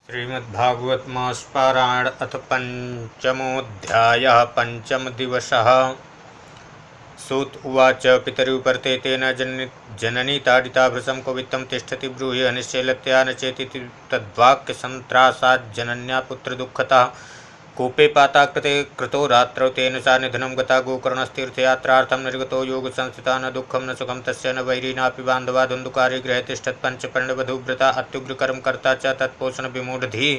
श्रीमद्भागवत मासपारायण अथ पंचमोऽध्यायः पंचम दिवसः। सूत उवाच पितरुपर्ते तेन जननी ताडिता भृशं कुवित्तं तिष्ठति ब्रूहि अनिश्चैलत्या न चेतीति तद्वाक्यसन्त्रासाज्जनन्या पुत्रदुःखतः कूपे पाताकृते कृतो रात्रौ तेन सा निधनं गता गोकर्णस्तीर्थयात्रार्थं निर्गतो योगसंस्थिता न दुःखं न सुखं तस्य न वैरी नापि बान्धवा धुन्धुकारे गृहे तिष्ठत् पञ्चपर्णवधूव्रता अत्युग्रकर्म कर्ता च तत्पोषणविमूढधीः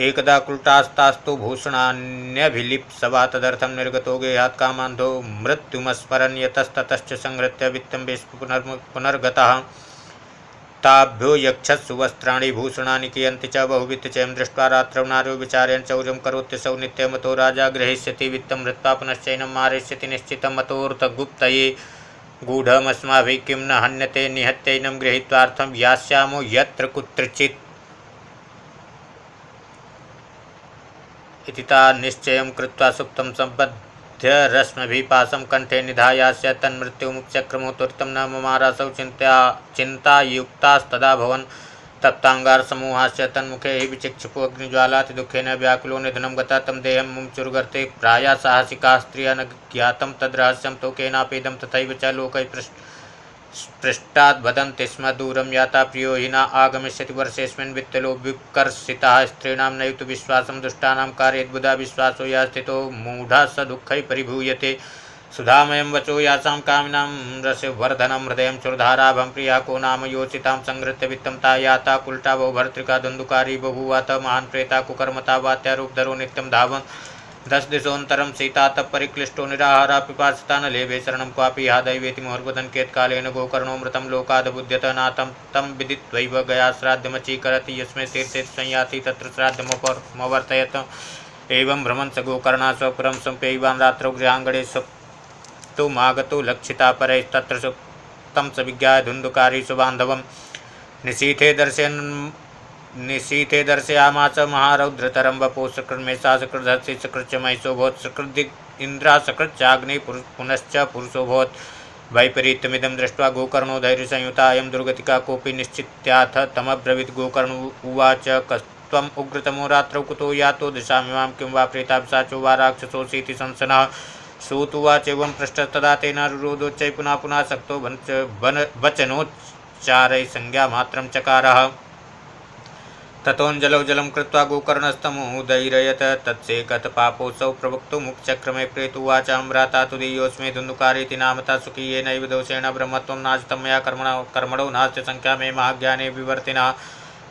एकदा कुलटास्तास्तु भूषणान्यभिलिप्सवा तदर्थं निर्गतो गेहात् कामान्धो मृत्युमस्मरन् यतस्ततश्च संहृत्य वित्तं पुनर्गतः ताभ्यो यक्षत्सु वस्त्राणि भूषणानि कियन्ति च बहुवित्तचयं दृष्ट्वा रात्रौ नार्यो विचार्यन् चौर्यं करोत्यसौ नित्यमतो राजा ग्रहीष्यति वित्तं हृत्वा पुनश्चैनं मारयिष्यति निश्चितं मतोऽर्थगुप्तये गूढमस्माभिः किं न हन्यते निहत्यैनं गृहीत्वार्थं यास्यामो यत्र कुत्रचित् इति ता निश्चयं कृत्वा सुप्तं सम्बध्य रश्मिभिः कंठे निधायास्य तन्मृत्युमुपचक्रमो त्वरितं न ममारासौ चिन्तायुक्तास्तदा भवन् तप्ताङ्गारसमूहाश्च तन्मुखे हि विचिक्षुपो अग्निज्वालातिदुःखेन व्याकुलो निधनं गता तं देहं मुमुचुर्गर्ते प्राया साहसिका स्त्रिया न ज्ञातं तद्रहस्यं तो केनापीदं तथैव च लोकैः पृष्ठात् वदन्ति स्म दूरं याता प्रियो हि न आगमिष्यति वर्षेऽस्मिन् वित्तलो विकर्षितः स्त्रीणां नैव तु विश्वासं दुष्टानां कारयेद्बुधा विश्वासो या स्थितो मूढः स दुःखैः परिभूयते सुधामयं वचो यासां कामिनां रसवर्धनं हृदयं चुरधाराभं प्रिया को नाम योचितां संहृत्य वित्तं ता याता कुल्टा बहु भर्तृका धुन्धुकारी बभूवात महान् प्रेता कुकर्मता वात्यारूपधरो नित्यं धावन् 10 दिशोऽन्तरं सीता तत्परिक्लिष्टो निराहारा पिपासिता न लेभे शरणं क्वापि हा दैवेति मुहुर्वदन् केत्कालेन गोकर्णो मृतं लोकादबुध्यत नातं तं विदित्वैव गया श्राद्धमचीकरति यस्मै तीर्थे संयाति तत्र श्राद्धमवर्तयत एवं भ्रमन् स गोकर्णा स्वपुरं सम्प्यैवान् रात्रौ गृहाङ्गणे सुप्तुमागतो लक्षिता परैस्तत्र सुप्तं स विज्ञाय धुन्धुकारी सुबान्धवं निशीथे दर्शयामास महारौद्रतरं वपो सकृन्मे सा सकृद्धत्सि सकृच्च महिषोऽभवत् सकृद्दिग् इन्द्रा सकृच्चाग्नि पुनश्च पुरुषोऽभवत् वैपरीत्यमिदं दृष्ट्वा गोकर्णो धैर्यसंयुता अयं दुर्गतिका कोऽपि निश्चित्याथ तमब्रवीत् गोकर्ण उवाच कस्त्वम् उग्रतमो रात्रौ कुतो यातो दिशामिमां किं वा प्रेतापिशाचो वा राक्षसोऽसीति संशनः सूत उवाच एवं पृष्टस्तदा तेन रुरोधोच्चैः पुनः पुनः सक्तो वचनोच्चारैः संज्ञामात्रं चकारः ततोऽञ्जलौ जलं कृत्वा गोकर्णस्तमुदैरयत तत्सेकतपापोत्सव प्रवक्तुमुपचक्रमे प्रेतुवाचां भ्राता तुदीयोऽस्मि धुन्धुकारीति नामता सुखीयेनैव दोषेण ब्रह्मत्वं नाशितं मया कर्मणो नास्ति संख्या मे महाज्ञाने विवर्तिनः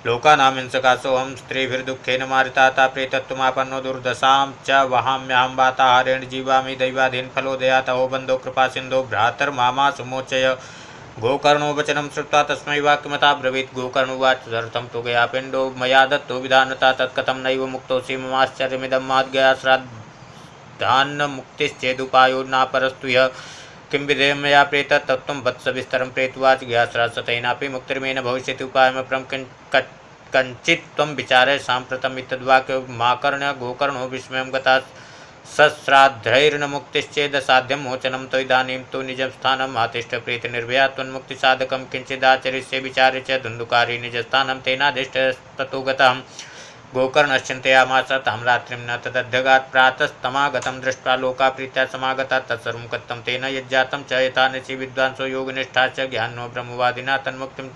लोकानां हिंसकासोऽहं स्त्रीभिर्दुःखेन मारिता प्रेतत्वमापन्नो दुर्दशां च वहाम्यहं वाताहारेण जीवामि दैवाधीनफलोदयात् अहो बन्धो कृपासिन्धो भ्रातर्मामा सुमोचय गोकर्णो वचनं श्रुत्वा तस्मै वाक्यमता ब्रवीत् गोकर्णुवाच तदर्थं तु गया पिण्डो मया दत्तो विधानता तत्कथं नैव मुक्तोऽसि ममाश्चर्यमिदं माद्गया श्राद्धान्नमुक्तिश्चेदुपायो नापरस्तु ह्यः किं विधेयं मया प्रेतत् तत्त्वं वत्स विस्तरं प्रेतुवाच गयाश्रासतैनापि मुक्तिर्मेन भविष्यति उपायमप्रं कञ्चित् त्वं विचारय साम्प्रतम् इत्तद्वाक्यमाकर्ण्य गोकर्णो विस्मयं गता सश्राद्धैर्न मुक्तिश्चेदसाध्यं मोचनं त्वइदानीं तु निजं स्थानम् आतिष्ठ प्रीतिनिर्भया त्वन्मुक्तिसाधकं किञ्चिदाचरिष्ये विचार्य च धुन्धुकारी निजस्थानं तेनादिष्टस्ततो गतः गोकर्णश्चिन्तयामास तां रात्रिं न तदध्यगात् प्रातस्तमागतं दृष्ट्वा लोकाप्रीत्या समागता तत्सर्वं कथं तेन यज्जातं च यथा निशि विद्वांसो योगनिष्ठा च ज्ञानो ब्रह्मवादिना तन्मुक्तिं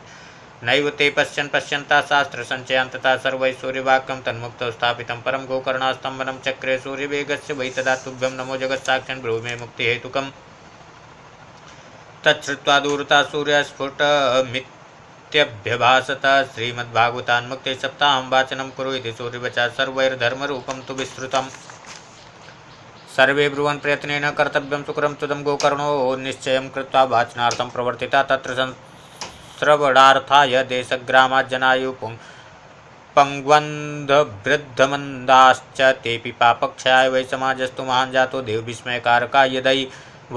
नैव ते पश्यन्ता शास्त्रसञ्चयान्तता सर्वैश्वर्यवाक्यं तन्मुक्तौ स्थापितं परं गोकर्णास्तम्भनं चक्रे सूर्यवेगस्य वै तदा तुभ्यं नमो जगत्साक्षिन् ब्रूमे मुक्तिहेतुकम् तच्छ्रुत्वा दूरता सूर्यस्फुटमित्यभ्यभासत श्रीमद्भागवतान्मुक्ते सप्ताहं वाचनं कुरु इति सूर्यवचा सर्वैर्धर्मरूपं तु विस्तृतम् सर्वे ब्रुवन् प्रयत्नेन कर्तव्यं सुकरं तुदं गोकर्णो निश्चयं कृत्वा वाचनार्थं प्रवर्तिता तत्र श्रवणार्थाय देशग्रामाज्जनायु पङ्ग्वन्धवृद्धमन्दाश्च तेऽपि पापक्षयाय वै समाजस्तु महान् जातो देवविस्मयकारका यदै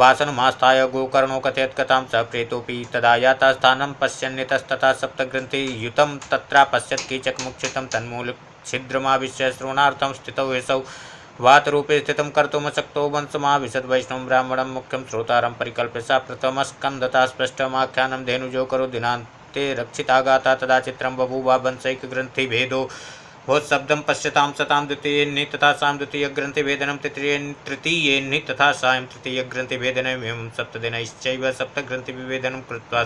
वासनमास्थाय गोकर्णो कथयत् कथां स प्रेतोऽपि तदा यातास्थानं पश्यन्नितस्तथा सप्तग्रन्थियुतं तत्रापश्यत् कीचकमुक्षितं तन्मूलछिद्रमाविश्य श्रवणार्थं स्थितौ यसौ वातरूपे स्थितं कर्तुमशक्तो वंशमाविशद् वैष्णवं ब्राह्मणं मुख्यं श्रोतारं परिकल्प्य सा प्रथमस्कन्धता स्पष्टमाख्यानं धेनुजो करो दिनान्ते रक्षिता गाता तदा चित्रं बभूव वंशैकग्रन्थिभेदो भोत्शब्दं पश्यतां सतां द्वितीयेन्नि तथा सां द्वितीयग्रन्थिभेदनं तृतीयेन्नि तथा सायं तृतीयग्रन्थिभेदनमेवं सप्तदिनैश्चैव सप्तग्रन्थिविभेदनं कृत्वा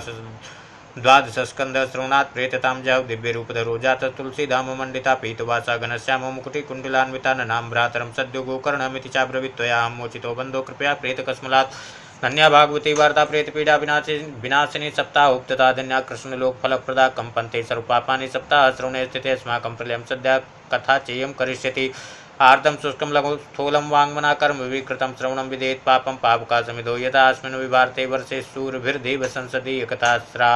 द्वादशस्कन्धः श्रवणात् प्रेततां जौ दिव्यरूपधरो जातः तुलसीधाम मण्डिता पीतवासा घनश्यामो मुकुटिकुण्डलान्विता ननां भ्रातरं सद्यो गोकर्णमिति चाब्रवीत् त्वया मोचितो बन्धो कृपया प्रेतकस्मलात् धन्या भागवती वार्ता प्रेतपीडा विनाशिनी सप्ताहोक्तता धन्या कृष्णलोकफलप्रदा कंपन्ते सर्वपापानि सप्ताह श्रवणे स्थिते अस्माकं प्रलयं सद्या कथा चेयं करिष्यति आर्दं शुष्कं लघु स्थूलं वाङ्मना कर्म विकृतं श्रवणं विदेत् पापं पापकासमिदो यथा अस्मिन् विवार्ते वर्षे सूरभिर्देव संसदि एकतास्रा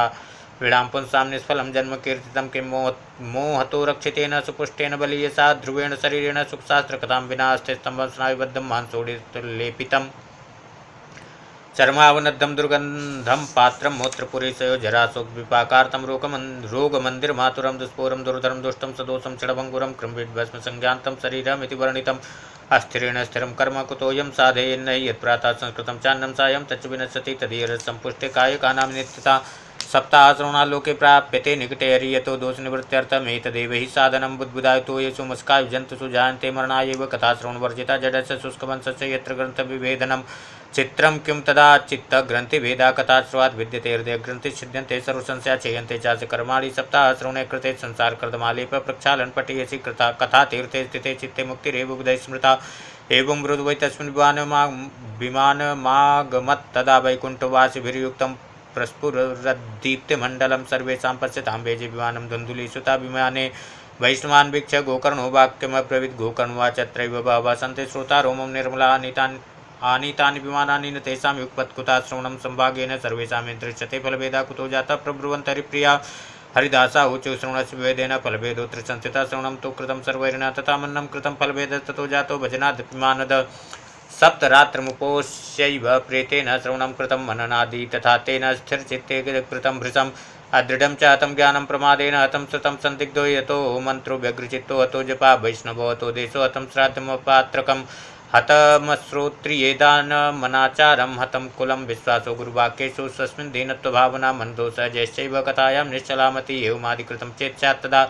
वीणां पुंसां निष्फलं जन्म कीर्तितं किं मोहतो रक्षितेन सुपुष्टेन बलीयसा ध्रुवेण शरीरेण सुखशास्त्रकथां विना अस्ते स्तम्भं स्नायुबद्धं मांसोडिलेपितम् चर्मावनद्धं दुर्गंधं पात्रं मूत्रपुरीशयो जराशोकविपाकार्तं रोगमन्दिरमातुरं दुष्पूरं दुर्धरं दुष्टं सदोषं क्षणभङ्गुरं कृम्भीड्भस्मसंज्ञान्तं शरीरमिति वर्णितम् अस्थिरेण स्थिरं कर्म कुतोऽयं साधयेन्न यत्प्रातः संस्कृतं चान्नं सायं तच्च विनश्यति तदीयरसम्पुष्टे कायकानां नित्यता सप्ताहश्रवणालोके प्राप्यते निकटे हरियतो दोषनिवृत्त्यर्थमेतदेव हि साधनं बुद्बुदायतो येषु मस्कायुजन्तुषु जायन्ते मरणायैव कथाश्रवणवर्जिता जडस्य शुष्कवंशस्य यत्र ग्रन्थविभेदनं चित्रं किं तदा चित्तग्रन्थिभेदा कथाश्रवात् विद्यते हृदयग्रन्थिच्छिद्यन्ते सर्वसंशया चेयन्ते चास्य कर्माणि सप्ताहश्रवणे कृते संसारकृतमालेप प्रक्षालन पठयसि कथा तीर्थे स्थिते चित्ते मुक्तिरेव बुधैः स्मृता एवं मृदुवै तस्मिन् विमानमागमत् तदा वैकुण्ठवासिभिर्युक्तं प्रस्फुरद्दीप्तिमण्डलं सर्वेषां पश्यतां वेजे विमानं धुन्धुलीसुता विमाने वैष्णवान् वीक्ष्य गोकर्णो वाक्यमब्रवीत् गोकर्णवाच अत्रैव बहवः सन्ति श्रोता रोमं निर्मला आनीतानि विमानानि न तेषां युगपत्कुता श्रवणं संभागेन सर्वेषां दृश्यते फलभेदा कुतो जाता प्रब्रुवन्तरिप्रिया हरिदासा ऊचु श्रवणस्य विभेदेन फलभेदोऽत्र संस्थिता श्रवणं तु कृतं सर्वैर्न तथा मन्नं कृतं फलभेदस्ततो जातो भजनादपिमानद सप्तरात्रमुपोष्यैव प्रेतेन श्रवणं कृतं मननादि तथा तेन स्थिरचित्ते कृतं भृशम् अदृढं च हतं ज्ञानं प्रमादेन हतं श्रुतं संदिग्धो यतो मन्त्रो व्यग्रचित्तो हतो जपा वैष्णवो हतो देशो हतं श्राद्धमपात्रकम् हतमश्रोत्रियेदानमनाचारं हतं कुलं विश्वासो गुरुवाक्येषु स्वस्मिन् दीनत्वभावना मन्दोषः जयश्चैव कथायां निश्चलामति एवमादिकृतं चेत् स्यात् तदा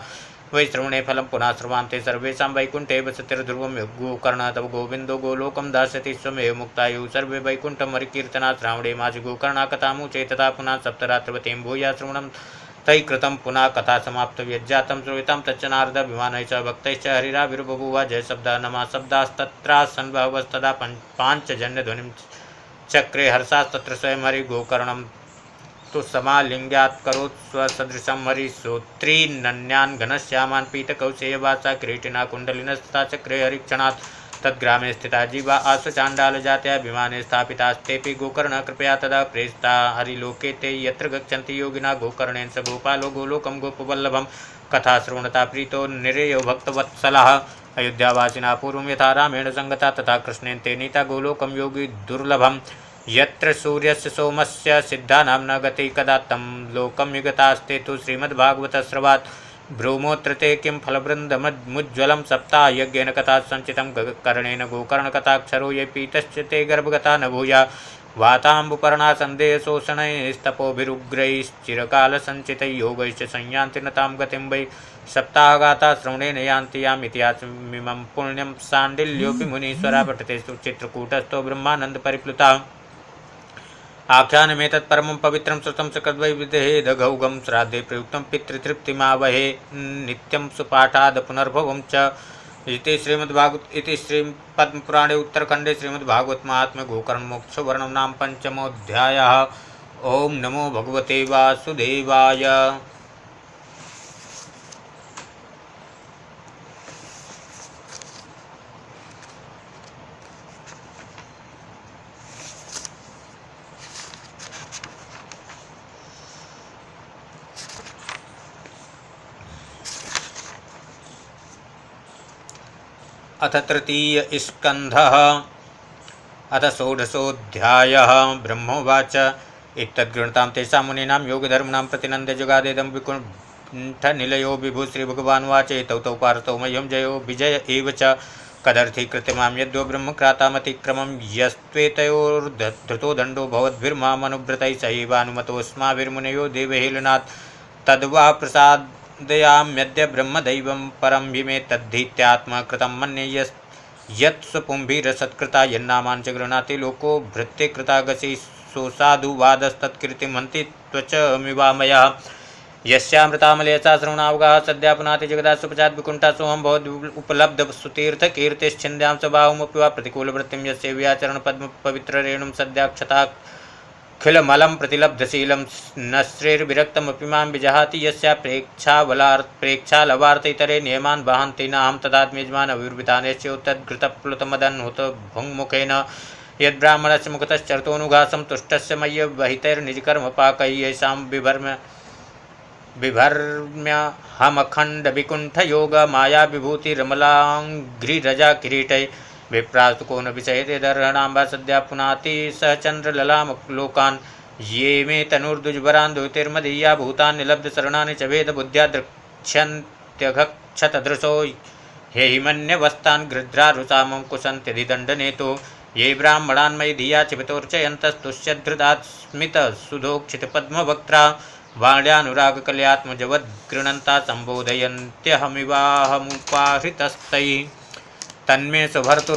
वै श्रवणे फलं पुनः श्रवान्ते सर्वेषां वैकुण्ठे वसतिर्ध्रुवं गोकर्णः तव गोविन्दो गोलोकं दास्यति स्वमेव मुक्तायुः सर्वे वैकुण्ठं हरिकीर्तना श्रावणे मासि गोकर्णा कथामुचे तथा पुनः सप्तरात्रवतीं भूया श्रवणं तैः कृतं पुनः कथा समाप्तं यज्जातं श्रूयतां तच्च नारदाभिमानैः च भक्तैश्च हरिराविर्बभूव जयशब्दः नमः शब्दास्तत्रासन् बहवस्तदा पाञ्चजन्यध्वनिं चक्रे हर्षास्तत्र स्वयं हरिगोकर्णं तु समालिङ्ग्यात् करोत् स्वसदृशं हरिश्रोत्रीनन्यान् घनश्यामान् पीतकौशेयवासा किरीटिना कुण्डलिनस्तथा चक्रे हरिक्षणात् तद्ग्रामे स्थिता जीवा आश्वचाण्डालजात्या विमाने स्थापितास्तेऽपि गोकर्ण कृपया तदा प्रेषिता हरिलोके ते यत्र गच्छन्ति योगिना गोकर्णेन स गोपालो गोलोकं गोपवल्लभं कथाश्रवणता प्रीतो निरेयो भक्तवत्सलः अयोध्यावासिना पूर्वं यथा रामेण संगता तथा कृष्णेन ते नीता गोलोकं योगी दुर्लभं यत्र सूर्यस्य सोमस्य सिद्धानां न गति कदा तं लोकं युगतास्ते तु श्रीमद्भागवतश्रवात् भ्रूमोऽत्र ते किं फलवृन्दमुज्ज्वलं सप्ताहयज्ञेन कथा सञ्चितं कर्णेन गोकर्णकथाक्षरो ये पीतश्च ते गर्भगता न भूया वाताम्बुपर्णा सन्देहशोषणैस्तपोभिरुग्रैश्चिरकालसञ्चितैः योगैश्च संयान्ति न तां गतिं वै सप्ताहगाथा श्रवणेन यान्ति याम् इतिहासमिमं पुण्यं साण्डिल्योऽपि मुनीश्वरा पठते चित्रकूटस्थो ब्रह्मानन्दपरिप्लुता आख्यानमेतत् परमं पवित्रं श्रुतं सकृद्वैविध्येदघौगं श्राद्धे प्रयुक्तं पितृतृप्तिमावहे नित्यं सुपाठाद पुनर्भवं च इति श्रीमद्पद्मपुराणे उत्तरखण्डे श्रीमद्भागवत महात्म्ये गोकर्णमोक्षवर्णनं नाम पंचमोऽध्यायः। ओं नमो भगवते वासुदेवाय। अथ तृतीय स्कंधः अथ षोडशोऽध्यायः। ब्रह्मोवाच इत्तद्गृह्णतां तेषां मुनीनां योगधर्मणां प्रतिनन्द्य जगादेदं विकुण्ठनिलयो विभु श्रीभगवानुवाच एतौ तौ पार्थौ मह्यं जयो विजय एव च कदर्थी कृत्यमां यद्यो ब्रह्मक्रातामतिक्रमं यस्त्वेतयोर्धृतो दण्डो भवद्भिर्मामनुव्रतैः स एवानुमतोऽस्माभिर्मुनयो देवहेलनात् तद्वा दयाम्यद्य ब्रह्मदैवं परं विमे तद्धीत्यात्मकृतं मन्ये यत्स्वपुंभिरसत्कृता यन्नामान् च गृह्णाति लोको भृत्ते कृतागसि सोऽसाधुवादस्तत्कीर्तिं हन्ति त्वचमिवामयः यस्यामृतामलयसा श्रवणावगाः सद्या पुनाति जगदासुपचात् विकुण्ठा सोऽहं भवदुपलब्धसुतीर्थकीर्तिश्छिन्द्यां स्वभावमपि वा प्रतिकूलवृत्तिं यस्य व्याचरणपद्मपवित्ररेणुं सद्याक्षताखिलमलं प्रतिलब्धशीलं नश्रेर्विरक्तमपि मां विजहाति यस्या प्रेक्षालवार्थ इतरे नियमान् वहन्ति नाहं तदात्मेजमान् अविर्वितानेश्योत्तद्घृतप्लुतमदन्हुत भुङ्मुखेन यद्ब्राह्मणस्य मुखतश्चरतोऽनुघासं तुष्टस्य मय्य वहितैर्निजकर्मपाकैः येषां बिभर्म्यहमखण्डविकुण्ठयोग माया विभूतिरमलाङ्घ्रिरजा किरीटै विप्रास्तु को न विषयते दर्हणाम्बा सद्या पुनाति सह चन्द्रललामलोकान् ये मे तनुर्दुज्बरान् दुहितिर्मदीया भूतान् निलब्धशरणानि च वेदबुद्ध्या द्रक्ष्यन्त्यघक्षतदृशो हे हिमन्यवस्तान् गृध्रारुसामं कुशन्त्यधिदण्डनेतो ये ब्राह्मणान् मयि धिया चिपितोर्चयन्तस्तुष्यद्धृतात् स्मितसुधोक्षितपद्मवक्त्रा वाण्यानुरागकलयात्मजवद्गृणन्ता सम्बोधयन्त्यहमिवाहमुपाहृतस्तैः तन्मे सुभर्तुरवसाय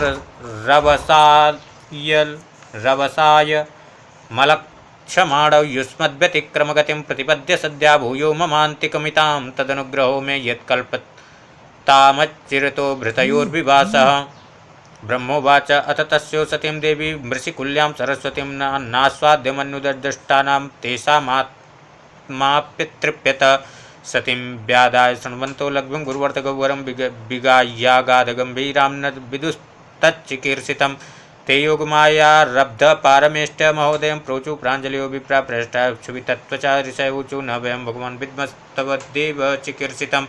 मलक्षमाणौ युष्मद्व्यतिक्रमगतिं प्रतिपद्य सद्या भूयो ममान्तिकमितां तदनुग्रहो मे यत्कल्पतामच्चिरतो भृतयोर्विभासः ब्रह्मोवाच अथ तस्यो सतीं देवी मृषिकुल्यां सरस्वतीं नास्वाद्यमन्युदर्दष्टानां तेषामात्माप्यतृप्यत सतीं व्यादाय शृण्वन्तो लघ्वं गुरुवर्तगौवरं विगाह्यागाधगम्भीरां न विदुस्तच्चिकीर्षितं ते योगमायारब्धपारमेष्ट महोदयं प्रोचु प्राञ्जलियो विप्रा प्रेष्ठाक्षुभितत्त्वचा ऋषयूचु न वयं भगवान् विद्मस्तवद्देव चिकीर्षितं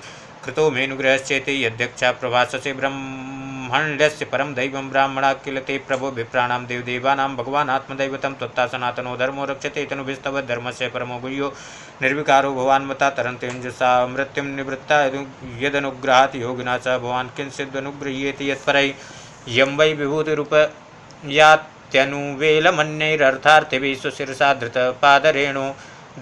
कृतो मेनुग्रहश्चेति यद्यक्षा प्रभाससे ब्रह्मण्यस्य परं दैवं ब्राह्मणा किल ते प्रभो विप्राणां देवदेवानां भगवान् आत्मदैवतं त्वत्ता सनातनो धर्मो रक्षते तनुभिस्तवद्धर्मस्य परमो गुह्यो निर्विकारो भवान्मता तरन्तेञ्जसा मृत्युं निवृत्ता यदनुग्रहात् योगिना च भवान् किंचिदनुगृह्येति यत्परै यं वै विभूतिरूपयात्यनुवेलमन्यैरर्थार्थिभिः सुशिरसा धृतपादरेणो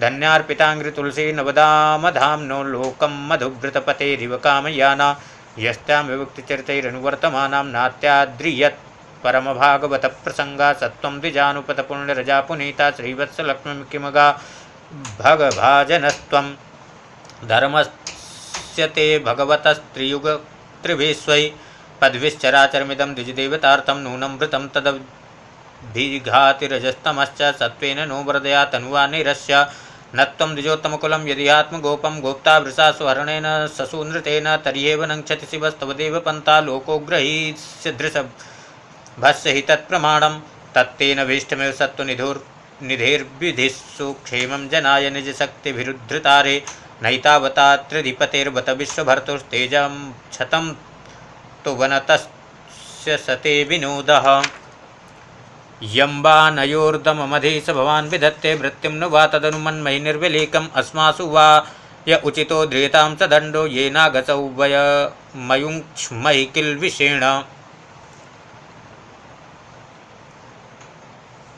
धन्यार्पिताङ्घ्रितुलसी नवदामधाम्नो लोकं मधुभृतपतेरिव कामयाना यस्तां विभक्तिचरितैरनुवर्तमानां नात्याद्रियत् परमभागवतप्रसङ्गा सत्त्वं द्विजानुपतपुण्यरजा पुनीता श्रीवत्सलक्ष्मीं किमगा भगभाजनस्त्वं धर्मस्य ते भगवतस्त्रियुगत्रिभिस्वै पद्भिश्चराचरमिदं द्विजदेवतार्थं नूनं भृतं तदभिघातिरजस्तमश्च सत्त्वेन नो वरदया तनुवा निरस्य न त्वं द्विजोत्तमकुलं यदिहात्मगोपं गोप्ता वृषा सुहरणेन ससूनृतेन तर्ह्येव नङ्क्षति शिवस्तव देवपन्था लोकोग्रहीष्यदृशभस्य हि तत्प्रमाणं तत्तेन भीष्टमेव सत्त्वनिधिर्विधिस्सु क्षेमं जनाय निजशक्तिभिरुद्धृतारे नैतावता त्रिधिपतेर्बत विश्वभर्तुस्तेजं क्षतं तु वनतस्य सते विनोदः यं वा नयोर्दममधीश भवान् विधत्ते वृत्तिं नु वा तदनुमन्महि निर्विलीकम् अस्मासु वा य उचितो ध्रियतां स दण्डो येनागतौ वयमयुङ्क्ष्महि किल्विषेण।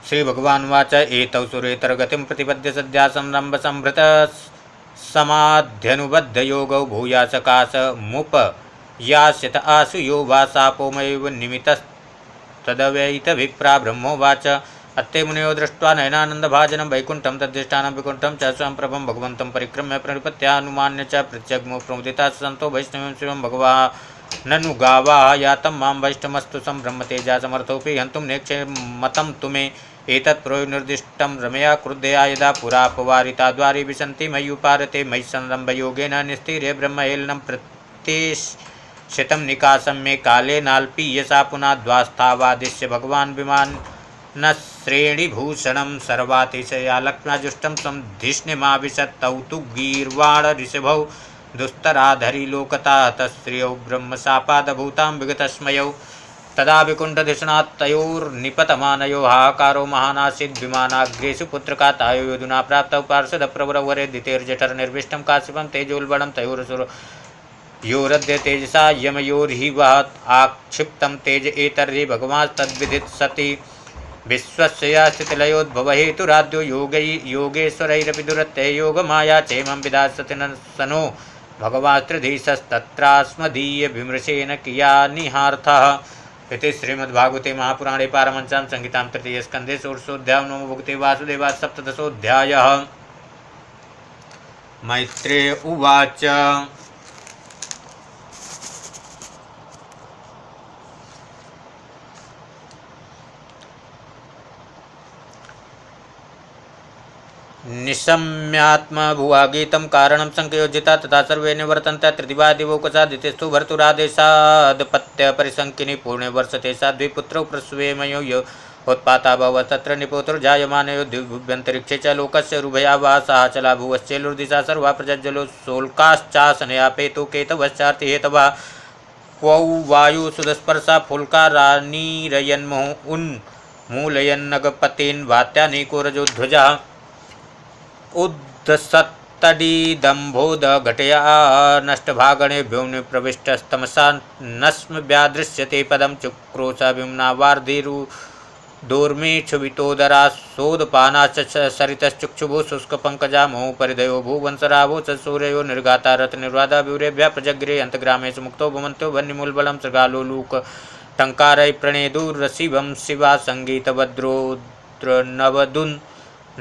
श्रीभगवानुवाच एतौ सुरेतरगतिं प्रतिपद्य सद्या संरम्भसंभृतसमाध्यनुबद्धयोगौ भूयासकाशमुपयास्यत आसु यो वा शापोमैव निमित्तस्तदवैतभिप्रा ब्रह्मोवाच अत्ते मुनयो दृष्ट्वा नयनानन्दभाजनं वैकुण्ठं तद्दिष्टानं विकुण्ठं च स्वयं प्रभं भगवन्तं परिक्रम्य प्रणिपत्यानुमान्य च प्रत्यग्मो प्रमुदिता सन्तो वैष्णवं शिवं भगवाननुगावाः यातं मां वैष्णवस्तु संब्रह्मतेजा समर्थोऽपि हन्तुं नेक्षे मतं तुमे एतत् निर्दिष्टं रमया क्रुद्धया यदा पुरापवारिता द्वारि विशन्ति मय्युपारते मयि संरम्भयोगेन निस्तीर्य ब्रह्महेलनं प्रतिशितं निकासं मे कालेनाल्पीयसा पुनः द्वास्थावादिश्य भगवान् विमानश्रेणिभूषणं सर्वातिशया लक्ष्म्याजुष्टं स्वं धिष्णिमाविशत्तौ तु गीर्वाणऋषभौ दुस्तराधरी लोकता तस्त्रियौ ब्रह्मशापादभूतां विगतस्मयौ तदा विकुण्ठधिषणात्तयोर्निपतमानयो हाहाकारो महानासीद्विमानाग्रेषु पुत्रकातायो योधुना प्राप्तौ पार्षदप्रवरवरे द्वितीर्जठरनिर्विष्टं काश्यपं तेजोल्बणं तयोरसुरयोरद्य तेजसा यमयोर्हि वहत् आक्षिप्तं तेज एतर्हि भगवांस्तद्विदित् सति विश्वस्य स्थितिलयोद्भवहेतुराद्यो योगेश्वरैरपि दुरत्ते योगमाया चेमं विधास्यति न सनो भगवास्त्रिधीशस्तत्रास्मदीयविमृशेन कियानिहार्थः। इति श्रीमद्भागवते महापुराणे पारमहंस्यां संहितां तृतीयस्कन्धे षोडशोऽध्यायो। नमो भगवते वासुदेवाय। सप्तदशोऽध्यायः। मैत्रेय उवाच निशम्यात्मभुवागीतं कारणं संकयोजिता तथा सर्वे निवर्तन्ते तृतीवादिवोकसादितेस्तु भर्तुरादेशादपत्यपरिसंकिनी पूर्णे वर्षते सा द्विपुत्रौ प्रसूयेमयो योत्पाता भवत् तत्र निपुत्रजायमानयो दिव्यन्तरिक्षे च लोकस्य रुभयावासाः चला भुवश्चेलुर्दिशा सर्वा प्रजज्जलो शोल्काश्चासनयापेतु केतवश्चार्तिहेतवः क्वौ वायुसुदस्पर्शा फुल्कारानीरयन्मोह उन्मूलयन्नगपतीन् वात्यानीको रजोध्वजः उद्धसत्तडीदम्भोदघटया नष्टभागणेभ्यो निप्रविष्टस्तमसा नस्म व्यादृश्यते पदं चुक्रोशभिम्ना वार्धिरुदोर्मीक्षुवितोदरा सोदपानाश्च सरितश्चुक्षुभो शुष्कपङ्कजा मोपरिदयो भुवंसरावोच सूर्यो निर्घाता रथनिर्वादा विवरेभ्यः प्रजग्रे अन्तग्रामेषु मुक्तो भवन्त्यो वह्निमूलबलं सृगालोलूक टङ्कारैः प्रणेदुरशिवं शिवा सङ्गीतभद्रोद्रनवदुन्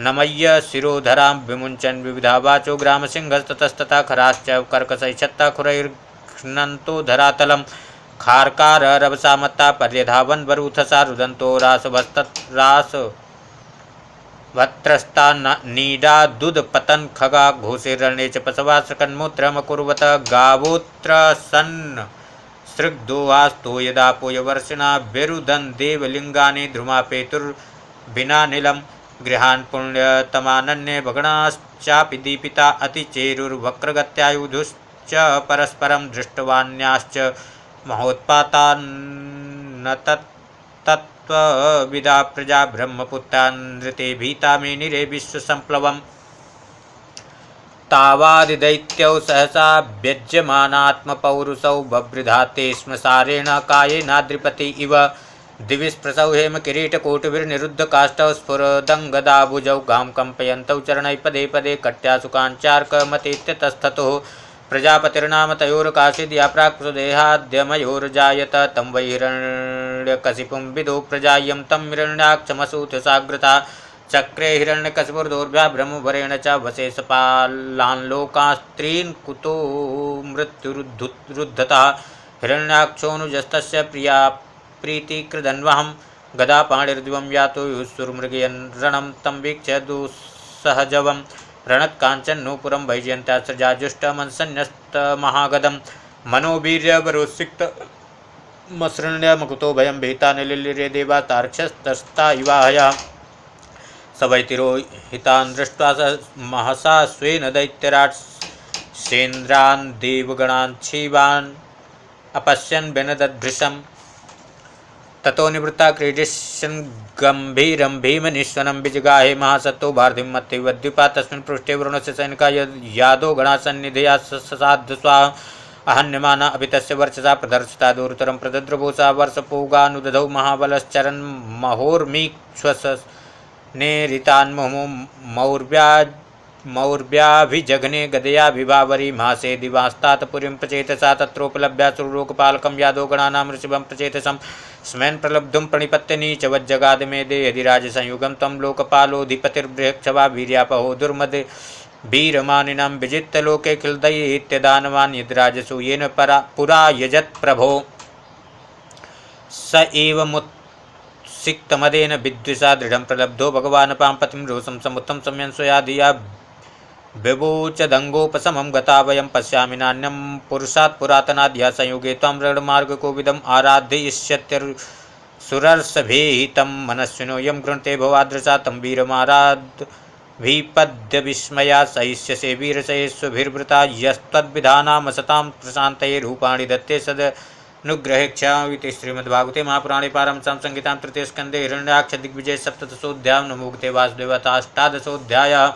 नमय्य शिरोधरां विमुञ्चन् विविधा वाचो ग्रामसिंहस्ततस्तथा खराश्च कर्कशैश्चत्ताखुरैर्घ्नन्तो धरातलं खार्काररवसामत्ता पर्यधावन् वरूथसा रुदन्तो रासवस्त्रस्ता नीडादुदपतन् खगा घोषैरण्ये च पशवा सृकन्मूत्रमकुर्वत गावोऽत्रसन् सृग्धोहास्तो यदापोयवर्षिणा विरुदन् देवलिङ्गानि ध्रुमापेतुर्भिनानिलं गृहान् पुण्यतमानन्ये भगणाश्चापि दीपिता अतिचेरुर्वक्रगत्यायुधुश्च परस्परं दृष्टवान्याश्च महोत्पातान्न तत्तत्त्वविदा प्रजा ब्रह्मपुत्रा नृते भीता मेनिरे विश्वसम्प्लवम् तावादिदैत्यौ सहसा व्यज्यमानात्मपौरुषौ बभृधाते स्म सारेण कायेनाद्रिपति इव दिविस्पृशौ हेमकिरीटकोटिभिर्निरुद्धकाष्ठौ स्फुरदङ्गदाभुजौ गां कम्पयन्तौ चरणैः पदे पदे कट्यासुकाञ्चार्कमतीत्यतस्ततुः प्रजापतिर्नाम तयोर्काशीद् या प्राक्सुदेहाद्यमयोर्जायत तं वै हिरण्यकशिपुं विदो प्रजायं तं हिरण्याक्षमसूथसाग्रता चक्रे हिरण्यकशिपुर्दोर्भ्या ब्रह्मवरेण च वशेषपालान् लोकास्त्रीन् कुतो मृत्युरुद्धतः हिरण्याक्षोऽनुजस्तस्य प्रिया प्रीतिकृदन्वहं गदापाणिर्दिवं यातो युःसुर्मृगयन् रणं तं वीक्ष्य दुःसहजवं रणत्काञ्चन्नूपुरं वैजयन्त्यास्त्रजाजुष्टमन्सन्न्यस्तमहागदं मनोवीर्यवरोत्सिक्तमसृण्य मकुतो भयं भीता निलिलिरे देवा तार्क्ष्यस्तस्ता इवाहया स वै तिरोहितान् दृष्ट्वा स महसा स्वेन दैत्यराट् सेन्द्रान् देवगणान् शिवान् अपश्यन् विनदद्भृशम् ततो निवृत्ता क्रीडिष्यन् गम्भीरं भीमनिश्वनं विजगाहे महासत्तो भारतीं मत्तैवद्युपा तस्मिन् पृष्ठे वरुणस्य सैनिका यादो गणासन्निधया ससाध्य अहन्यमाना अपि तस्य वर्चसा प्रदर्शिता दूरतरं प्रदद्रभूषा वर्षपूगानुदधौ महाबलश्चरन् महोर्मीक्ष्वसनेरितान्मुहुः मौर्व्याभिजघ्ने गदया विभावरी महासे दिवास्तात पुरीं प्रचेतसा तत्रोपलभ्या सुरलोकपालकं यादो गणानां ऋषिभं प्रचेतसं स्मैन् प्रलब्धुं प्रणिपत्य नीचवज्जगादमेदे यदिराजसंयुगं तं लोकपालोऽधिपतिर्बृहक्षवा वीर्यापहो दुर्मदभिरमानिनां विजित्य लोकेऽखिलदैत्यदानवान् यद्राजसु येन पुरा यजत् प्रभो स एवमुत्सिक्तमदेन विद्विषा दृढं प्रलब्धो भगवानपां पतिं रोषं समुत्थं संयं स्वया धिया विभूचदङ्गोपशमं गता वयं पश्यामि नान्यं पुरुषात् पुरातनाद् यः संयुगे त्वं रणमार्गकोविदम् आराध्ययिष्यत्यसुरर्षभेहितं मनस्विनो यं गृह्णते भवादृशा तं वीरमाराद्भिपद्यविस्मया सहिष्यसे वीरशयेष्वभिर्वृता यस्त्वद्विधानामसतां प्रशान्तये रूपाणि दत्ते सदनुग्रहेक्षामिति श्रीमद्भागवते महापुराणे पारमहंस्यां संहितां तृतीयस्कन्धे हिरण्याक्षदिग्विजये सप्तदशोऽध्यायः। नमो भगवते वासुदेवाय। अष्टादशोऽध्यायः।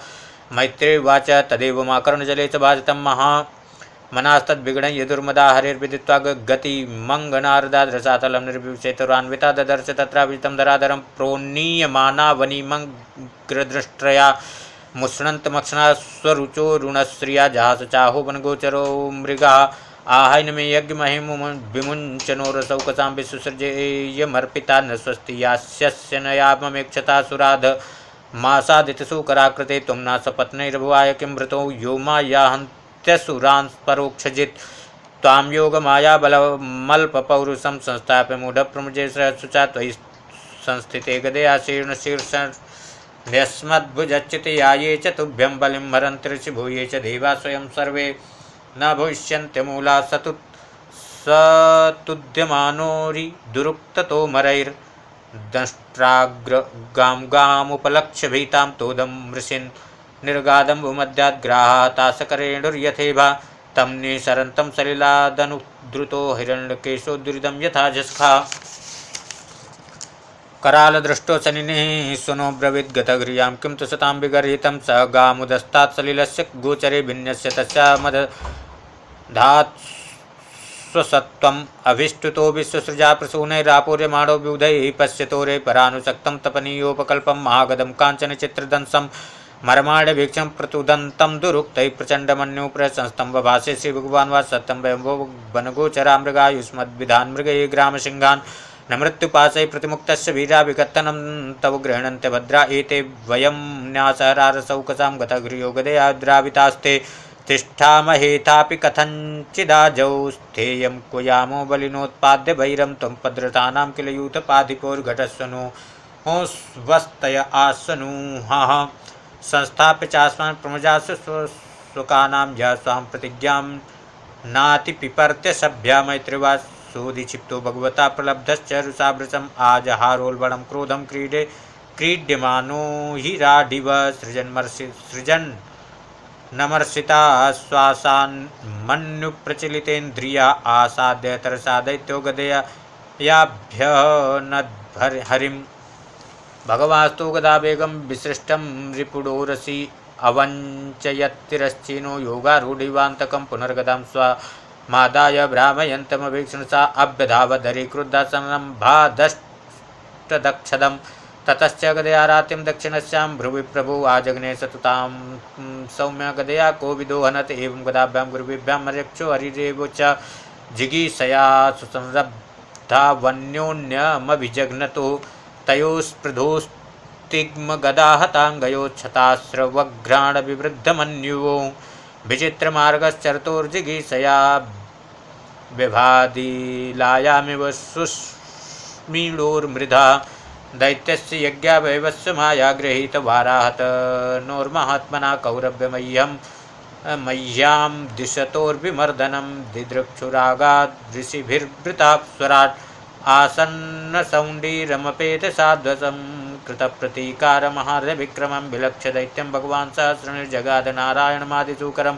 मैत्रेय उवाच तदेवमाकर्णजले च भाजितं महामनास्तद्विगणय्य दुर्मदा हरिर्विदित्वा गतिमङ्गनारदाद्रसातलं निर्विशेतुरान्विता ददर्श तत्राभिजितं धराधरं प्रोन्नीयमाना वनिमग्रदृष्ट्रया मुष्णन्तमक्षणा स्वरुचो ऋणश्रिया जहास चाहो वनगोचरो मृगा आहैन में यज्ञ महिम विमुंचनो रसौकसां विश्वसृजेयमर्पिता न स्वस्ति यास्यस्य नयाममेक्षता सुराध मासादितसु कराकृते त्वं न सपत्नैर्भुवाय किं वृतो यो मायाहन्त्यसुरान् परोक्षजित् त्वां योगमाया बलमल्पपौरुषं संस्थाप्य मूढप्रमुजे सहसुचा त्वयि संस्थिते गदया शीर्णशीर्षन्यस्मद्भुजच्युति याये च तुभ्यं बलिं हरन्ति भूये च देवा स्वयं सर्वे न भविष्यन्त्यमूला सतुद्यमानोरि दुरुक्ततोमरैर्दंष्ट्राग्रामुपलक्ष्य भीतां तोदं मृषिन् निर्गादं भूमध्याद्ग्राहातासकरेणुर्यथेभा तम निसरन्तं सलिलादनुद्रुतो हिरण्यकेशो दुरिदं यथा जस्खा करालदृष्टो सनिनिः सुनो ब्रवीद् गतगृह्यां किं तु सतां विगर्हितं स गामुदस्तात् सलिलस्य गोचरे भिन्नस्य तस्यामदधात् स्वसत्त्वम् अभिष्टुतो विश्वसृजा प्रसूनैरापूर्यमाणो विबुधैः पश्यतोरे परानुसक्तं तपनीयोपकल्पं महागदं काञ्चन चित्रदंसं मर्माण्यभीक्षं प्रतुदन्तं दुरुक्तैः प्रचण्डमन्युप्रशंस्तं वभासे श्रीभगवान् वा सत्यं वयम्भो वनगोचरा मृगायुष्मद्विधान् मृगये ग्रामसिंहान् न मृत्युपाशै प्रतिमुक्तस्य वीरा विकत्तनं तव गृह्णन्ते भद्रा एते वयं न्यासहरारसौकसां गतगृहो गदयाद्रावितास्ते तिष्ठामहेथापि कथञ्चिदाजौ स्थेयं क्वयामो बलिनोत्पाद्य वैरं त्वं पद्रतानां किल यूथपाधिपोर्घटस्वनु स्वस्तय आसनूहः संस्थाप्य चास्मान् प्रमजासु स्वकानां या स्वां प्रतिज्ञां नातिपिपर्त्य सभ्या मैत्रिवा सोऽधिक्षिप्तो भगवता प्रलब्धश्च रुषाभृशम् आजहारोल्बणं क्रोधं क्रीड्यमानो हि राडिव सृजन् नमर्षिता श्वासान्मन्युप्रचलितेन्द्रिया आसाद्य तरसा दैत्यो गदयाभ्यनद्हरिं भगवास्तु गदावेगं विसृष्टं रिपुडोरसि अवञ्चयत्तिरश्चिनो योगारूढिवान्तकं पुनर्गदां स्वमादाय भ्रामयन्तमवीक्षणसा अभ्यधावधरी क्रुद्धासनं भादष्टदक्षदं ततश्च गदयारात्यं दक्षिणस्यां भ्रुवि प्रभु आजग्ने सततां सौम्य गदया कोविदो हनत एवं गदाभ्यां गुरुभ्यां मर्यक्षो हरिरेवोच जिगीषया सुसंरब्धा वन्योन्यमभिजघ्नतो तयोस्पृधोस्तिग्मगदाहताङ्गयोच्छतास्रवघ्राणविवृद्धमन्युवो विचित्रमार्गश्चरतोर्जिगीषया विभादिलायामिव सुस्मीळोर्मृधा दैत्यस्य यज्ञावयवस्य माया गृहीतवाराहत नोर्महात्मना कौरव्यमह्यं मह्यां दिशतोर्विमर्दनं दिदृक्षुरागादृशिभिर्वृता स्वराट् आसन्नसौण्डीरमपेतसाध्वसं कृतप्रतीकारमहार्यविक्रमं विलक्ष्य दैत्यं भगवान् सहस्रनिर्जगाद नारायणमादिसूकरं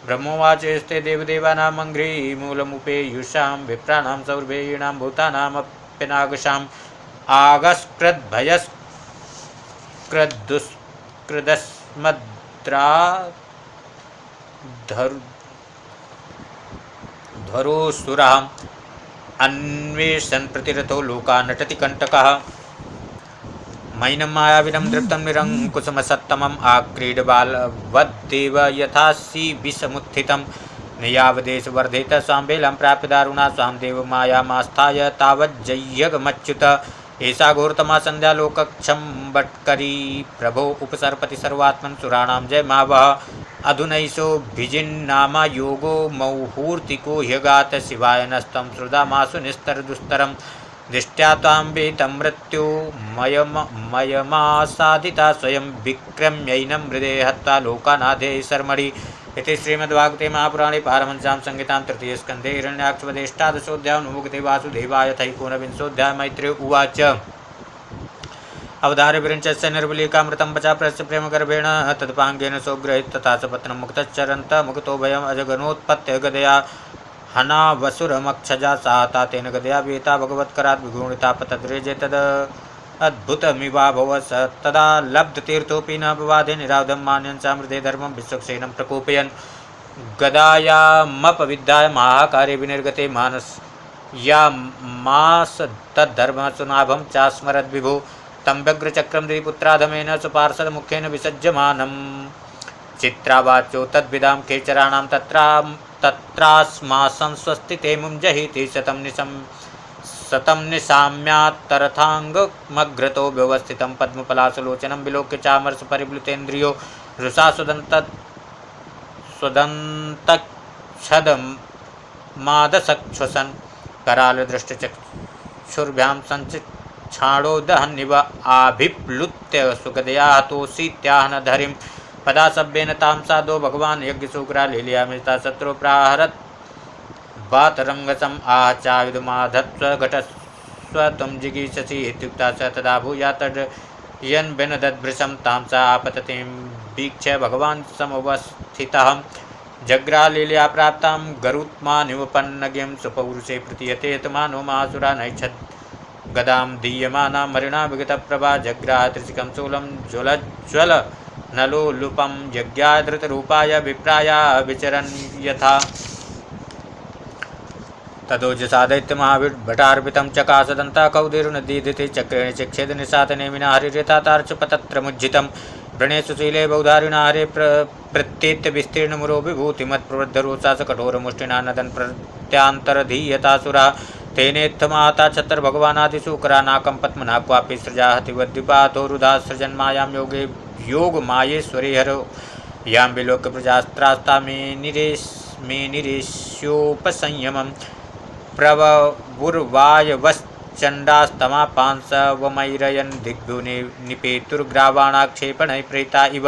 ब्रह्मोवाचेस्ते देवदेवानामङ्घ्रिमूलमुपेयुषां विप्राणां सौर्भेयीणां भूतानामप्यनागशाम् आगस्कृद्भयस्कृदस्मद्राधरोऽसुरः अन्वेषन् प्रतिरथो लोका नटति कण्टकः मैनं मायाविनं दृप्तं निरङ्कुशमसत्तमम् आक्रीडबालवद्देव यथासि विषमुत्थितं नियावदेशवर्धित स्वां बेलं प्राप्य दारुणा स्वां देवमायामास्थाय तावज्जय्यगमच्युत एषा घोरतमा संध्या लोकक्षं बट्करी प्रभो उपसर्पति सर्वात्मन् सुराणां जय मावः अधुनैषो भिजिन्नामा योगो मौहूर्तिको ह्यगात शिवाय नस्तं श्रुधामासु निस्तरदुस्तरं दृष्ट्या त्वां वेतं मृत्यु मयमासादिता स्वयं विक्रम्यैनं हृदये हत्वा लोकानाधे शर्मणि इति श्रीमद्भागवते महापुराणे पारमहंस्यां संहितां तृतीयस्कन्धे हिरण्याक्षवदेष्टादशोऽध्यायो नमोऽस्ते वासुदेवाय एकोनविंशोऽध्यायः मैत्रेय उवाच अवधार्य विरञ्चस्य निर्बलीकामृतं पचा प्रस्य प्रेमगर्भेण तदपाङ्गेन सोऽग्रहीत तथा स पत्नं मुक्तश्चरन्तः मुक्तो भयम् अजगनोत्पत्य गदया हनावसुरमक्षजा साहता तेन गदया वेता भगवत्करात् विगुणिता पतद्रेजे तद् अद्भुतमिवाभवत् तदा लब्धतीर्थोऽपि न विवादे निरावधं मान्यन् सामृते धर्मं विश्वक्सेनं प्रकोपयन् गदायामपविद्धाय महाकारे विनिर्गते मानस या मास तद्धर्मसुनाभं चास्मरद्विभो तं व्यग्रचक्रं द्विपुत्राधमेन सुपार्षदमुखेन विसज्यमानं चित्रावाचो तद्विदां खेचराणां तत्रास्मासं स्वस्ति ते मुञ्जहीति शतं निशाम्यात्तरथाङ्गमग्रतो व्यवस्थितं पद्मपलासलोचनं विलोक्य चामरसपरिप्लुतेन्द्रियो रुषा स्वदन्तच्छदमादसक्षसन् करालदृष्टचक्षुर्भ्यां सञ्चिक्षाणो दहन्निव आभिप्लुत्य सुगदया हतोऽसीत्याह न धरिं पदासभ्येन तां साधो भगवान् यज्ञसूक्रा लीलयामिता शत्रु प्राहरत् वातरङ्गसम् आह चाविदुमाधत्स्व घटस्व त्वं जिगीषसि इत्युक्ता च तदा भूयात्तड्यन्बिनदद्भृशं तां सा आपततिं वीक्ष्य भगवान् समवस्थितः जग्रालीलया प्राप्तां गरुत्मानिवपन्नगिं सुपौरुषे प्रतीयते यतमानो महासुरा नैच्छद् गदां दीयमानां मरिणा विगतप्रभा जग्राह त्रिशिखं शूलं ज्वलज्वल नलोलुपं यज्ञाय धृतरूपाय विप्राया विचरन् यथा तदोजसा दैत्यमहाभटार्पितं चकासदन्ता कौदीरुनदीधिते चक्रेण चिक्षेद निशातनेमिना हरिर्यथातार्चुपतत्रमुज्झितं व्रणेषु शीले बहुधारिणा हरे प्रत्येत्य विस्तीर्णमुरो विभूतिमत्प्रवृद्धरोषा स कठोरमुष्टिना नदन् प्रत्यांतरधीयतासुरा तेनेत्थमाहता छत्रभगवानादिशूकरानाकं पद्मना क्वापि सृजा हतिवद्विपातो रुधा सृजन्मायां योगे योगमायेश्वरी हरो यां विलोक्य प्रजास्त्रास्ता मे निरेश्योपसंयमं प्रवुर्वायवश्चण्डास्तमापांसवमैरयन् दिग्भ्यो निपेतुर्ग्रावाणाक्षेपणैः प्रेता इव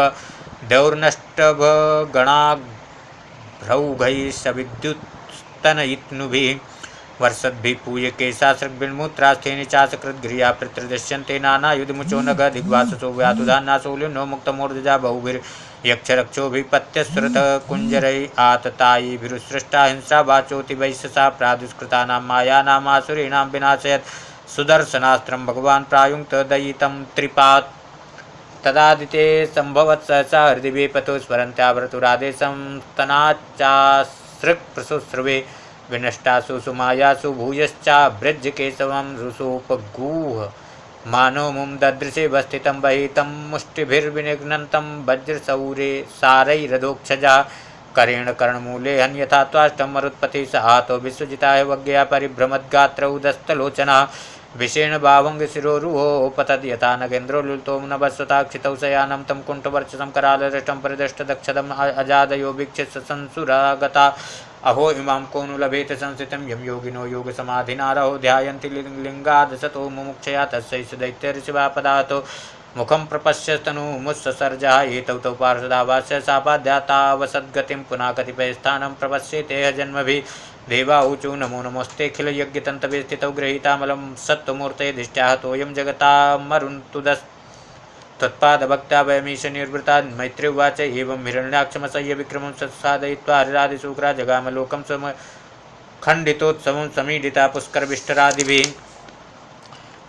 दौर्नष्टभगणाभ्रौघैः सविद्युत्स्तनयित्नुभिः वर्षद्भिः पूयकेशासृग्भिर्मूत्रास्थेनि चासकृद्गृह्या पितृदृश्यन्ते नानायुधमुचो नग दिग्वाससो व्यातुधान्नासोल्युन्नो मुक्तमूर्धजा बहुभिर्यक्षरक्षोभिपत्यस्रुतकुञ्जरैः आततायिभिरुत्सृष्टा हिंसा वाचोति वैश्यसा प्रादुष्कृतानां मायानामासुरीणां विनाशयत् सुदर्शनास्त्रं भगवान् प्रायुङ्क्त दयितं त्रिपात् तदादिते सम्भवत् सहसा हृदिवे पतो स्वरन्त्याभृतुरादेशं स्तनाच्चासृक्प्रसुश्रुवे विनष्टासु सुमायासु भूयश्चाभ्रजकेशवं रुसोपगूह मानो मुं ददृशे वस्थितं बहितं मुष्टिभिर्विनिघ्नन्तं वज्रसौरे सारैरधोक्षजा करेण कर्णमूले हन्यथा त्वाष्टं मरुत्पति स आहतो विश्वजिताय वज्ञया परिभ्रमद्गात्रौ दस्तलोचना विषेण भावङ्गशिरोरुहोपतद् यथा नगेन्द्रो लुलितो नभस्वताक्षितौ शयानं तं कुण्ठवर्चसं करालदृष्टं परिदष्टदक्षदम् अजादयो वीक्षित संसुरागता अहो इमां को नु लभेत संस्थितं यं योगिनो योगसमाधिनारहो ध्यायन्ति लिङ्गादसतो मुमुक्षया तस्यै दैत्यऋषिवापदातो मुखं प्रपश्यस्तनुमुत्ससर्जः एतौ तौ पार्षदावास्य सापाद्यातावसद्गतिं पुनः कतिपयस्थानं प्रपश्येते जन्मभिः देवा ऊचु नमो नमोस्तेऽखिलयज्ञतन्तवे स्थितौ गृहीतामलं सत्त्वमूर्तये दिष्ट्याः तोयं जगतामरुन्तुदस् तत्पादभक्त्या वयमीश निर्वृता मैत्री उवाच एवं हिरण्याक्षमसह्य विक्रमं सत्साधयित्वा हरिरादिशूकरा जगामलोकं खण्डितोत्सवं समीडिता पुष्करविष्टरादिभिः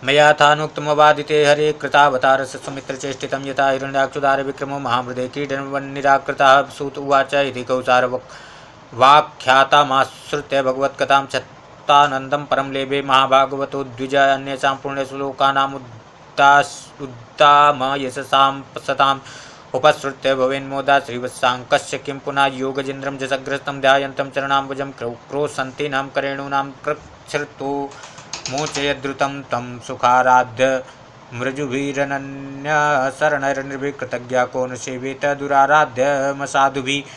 मया थानुक्तमवादिते हरे कृतावतारस्य सुमित्रचेष्टितं यथा हिरण्याक्षुदारविक्रमो महामृदे कीडनवन्निराकृतः सूत उवाच इति कौसारवाख्यातामाश्रित्य भगवत्कथां छत्तानन्दं परं लेभे महाभागवतो द्विज अन्येषां पुण्यसु लोकानाम् उद्दाम यशसां सताम् उपसृत्य भवेन्मोदा श्रीवत्साङ्कस्य किं पुनः योगजेन्द्रं जसग्रस्तं ध्यायन्तं चरणाम्बुजं क्रोशन्तीनां करेणूनां कृच्छ्रुतो मोचयद्रुतं तं सुखाराध्य मृजुभिरनन्यशरणैर्निर्भिकृतज्ञा को न सेवेत दुराराध्यमसाधुभिः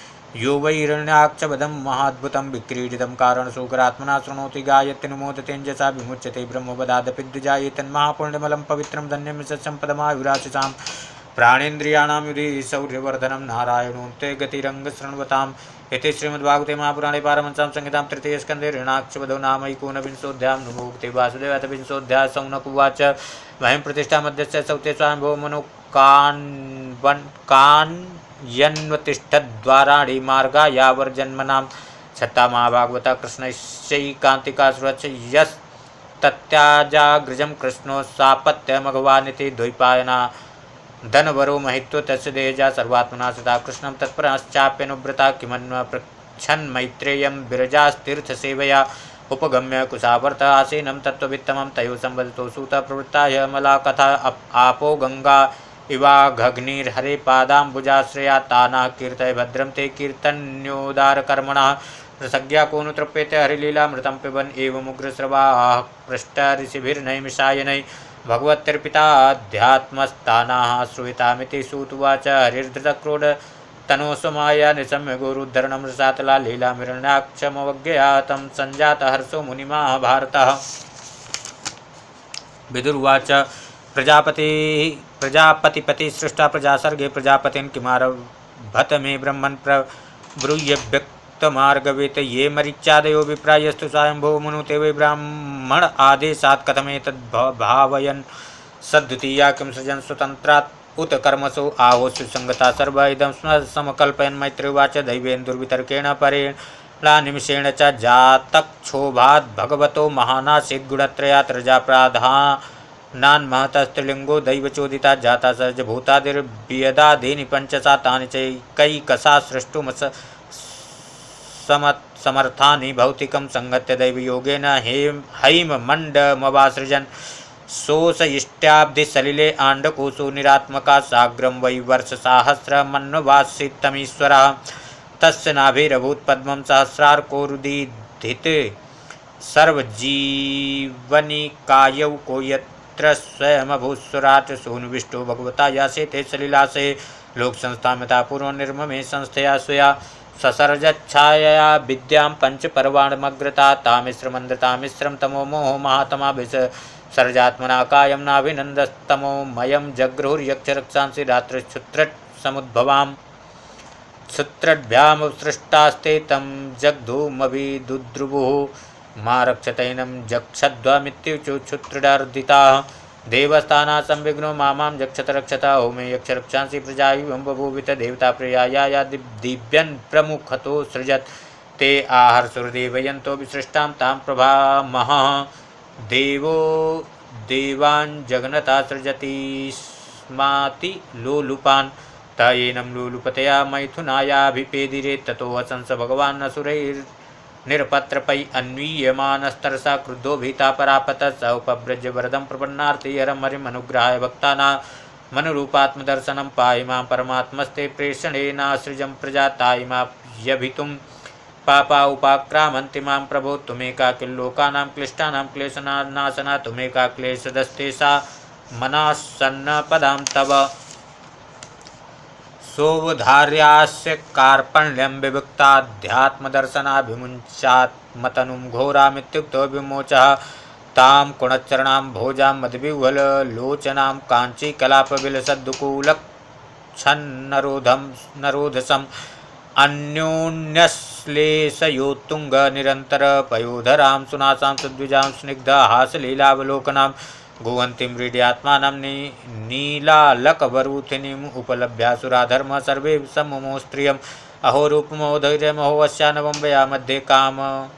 यो वै हिरण्याक्षवदं महाद्भुतं विक्रीडितं कारणशूकरात्मना शृणोति गायत्यनुमोदतेञ्जसा विमुच्यते ब्रह्मवदादपि द्विजायेतन्महापुण्यमलं पवित्रं धन्यं सत्यं पदमायुराशिषां प्राणेन्द्रियाणां युधि शौर्यवर्धनं नारायणोऽन्ते गतिरङ्गशृण्वताम् इति श्रीमद्भागवते महापुराणे पारमहंस्यां संहितां तृतीयस्कन्धे हिरण्याक्षवधो नाम एकोनविंशोऽध्यायः नमोक्ते वासुदेवाय विंशोऽध्यायः सौनक उवाच वयं प्रतिष्ठामध्यस्य सौते स्वामिभो मनो यन्वतिष्ठद्वाराणि मार्गायावर्जन्मनां छत्ता महाभागवता कृष्णैश्चैकान्तिकासुरच्च यस्तत्याजागृजं कृष्णो सापत्यमघवानिति द्वैपायना धनवरो महित्व तस्य देहजा सर्वात्मना सदा कृष्णं तत्परश्चाप्यनुव्रता किमन्व पृच्छन् मैत्रेयं विरजास्तीर्थसेवया उपगम्य कुशावर्त आसीनं तत्त्ववित्तमं तयो संवदितो सूत प्रवृत्ताय मला कथा आपो गंगा इवाघग्निर्हरे पादाम्बुजाश्रया तानाः कीर्तय भद्रं ते कीर्तन्योदारकर्मणः रसज्ञा को नु तृप्यते हरिलीलामृतं पिबन् एवमुग्रस्रवाः पृष्ठऋषिभिर्नैमिषायनै भगवत्तिर्पिताध्यात्मस्थानाः श्रूयतामिति सूतुवाच हरिर्धृतक्रोड तनोस्वमाया निशम्य गोरुद्धरणं रसातला लीलामिरण्याक्षमवज्ञया तं सञ्जातहर्षो मुनिमाह भारतः विदुर्वाच प्रजापतिपति सृष्टा प्रजासर्गे प्रजापतिं किमारभत मे ब्रह्मन् प्रब्रूह्य व्यक्तमार्गवेत ये मरीच्यादयो विप्रायस्तु स्वयंभो मुनुते वै ब्राह्मण आदेशात् कथमेतद्भावयन् सद्वितीया किं सृजन् स्वतन्त्रात् उत कर्मसु आहोस्यु संगता सर्व इदं समकल्पयन् मैत्रीवाच दैवेन्दुर्वितर्केण परेण निमिषेण च जातक्षोभात् भगवतो महानासीद्गुणत्रयात् रजाप्राधानान्महतस्त्रिलिङ्गो दैवचोदिता जाता सर्जभूतादिर्वियदादीनि पञ्चसा तानि चैकैकसा समर्थानि भौतिकं संगत्य दैवयोगेन हैममण्डमवासृजन् सोऽसयिष्ट्याब्धिसलिले आण्डकोशो निरात्मका साग्रं वै वर्षसाहस्रमन्ववासितमीश्वरः तस्य नाभिरभूत्पद्मं सहस्रार्कोरुदीधित सर्वजीवनिकायौ को यत्र स्वयमभूत्सुरात् सोनुविष्टो भगवता यासेते सलिलासे लोकसंस्थामिता पूर्वनिर्ममे संस्थया स्वया ससर्जच्छायया विद्यां पञ्चपर्वाणमग्रता तामिश्रमन्द्रतामिश्रं तमो मोहो महातमाभिष सर्जात्मना कायं नाभिनन्दस्तमो मयं जगृहुर्यक्षरक्षांसि रात्रिक्षुत्रट् समुद्भवां क्षुत्रद्भ्यामुत्सृष्टास्ते तं जग्धूमभिदुद्रुवुः मा रक्षतैनं जक्षध्वमित्युच्युक्षुत्रडार्दिताः देवस्थाना संविघ्नो मामां जक्षत रक्षता होमे यक्षरक्षांसि प्रजा इवं बभूवित देवता प्रियाया दिव्यन् प्रमुखतो सृजत् ते आहर्षुर्देवयन्तो विसृष्टां तां प्रभामः देवो देवान् जगनता सृजति स्माति लोलुपान् तयेनं लोलुपतया मैथुनायाभिपेदिरे ततो वसंस भगवान् असुरैर्निरपत्रपै अन्वीयमानस्तरसा क्रुद्धो भीता परापतः स उपव्रज्य वरदं प्रपन्नार्थे हरं हरिमनुग्रहाय भक्तानामनुरूपात्मदर्शनं पाहि मां परमात्मस्ते प्रेषणेनासृजं प्रजा तायि माप्यभितुं पापा उपाक्रामन्ति मां प्रभो तुमेका किल्लोकानां क्लिष्टानां क्लेशनाशना तुमेका क्लेशदस्ते सा मनासन्नपदां तव सोवधार्यास्य कार्पण्यं विभक्ताध्यात्मदर्शनाभिमुञ्चात्मतनुं घोरामित्युक्तो विमोचः तां कुणच्चरणां भोजां मदविह्वललोचनां काञ्चीकलापविलसद्दुकूलच्छन्नरोधसम् अन्योन्यश्लेषयोत्तुङ्गनिरन्तरपयोधरां सुनासां सुद्विजां स्निग्धहासलीलावलोकनां गुहन्तीं व्रीड्यात्मानं नीलालकवरूथिनीम् उपलभ्यासुराधर्म सर्वे सम्मुमोस्त्रियम् अहो रूपमो धैर्यमहो अस्यानवं वया मध्ये कामयमानानाम्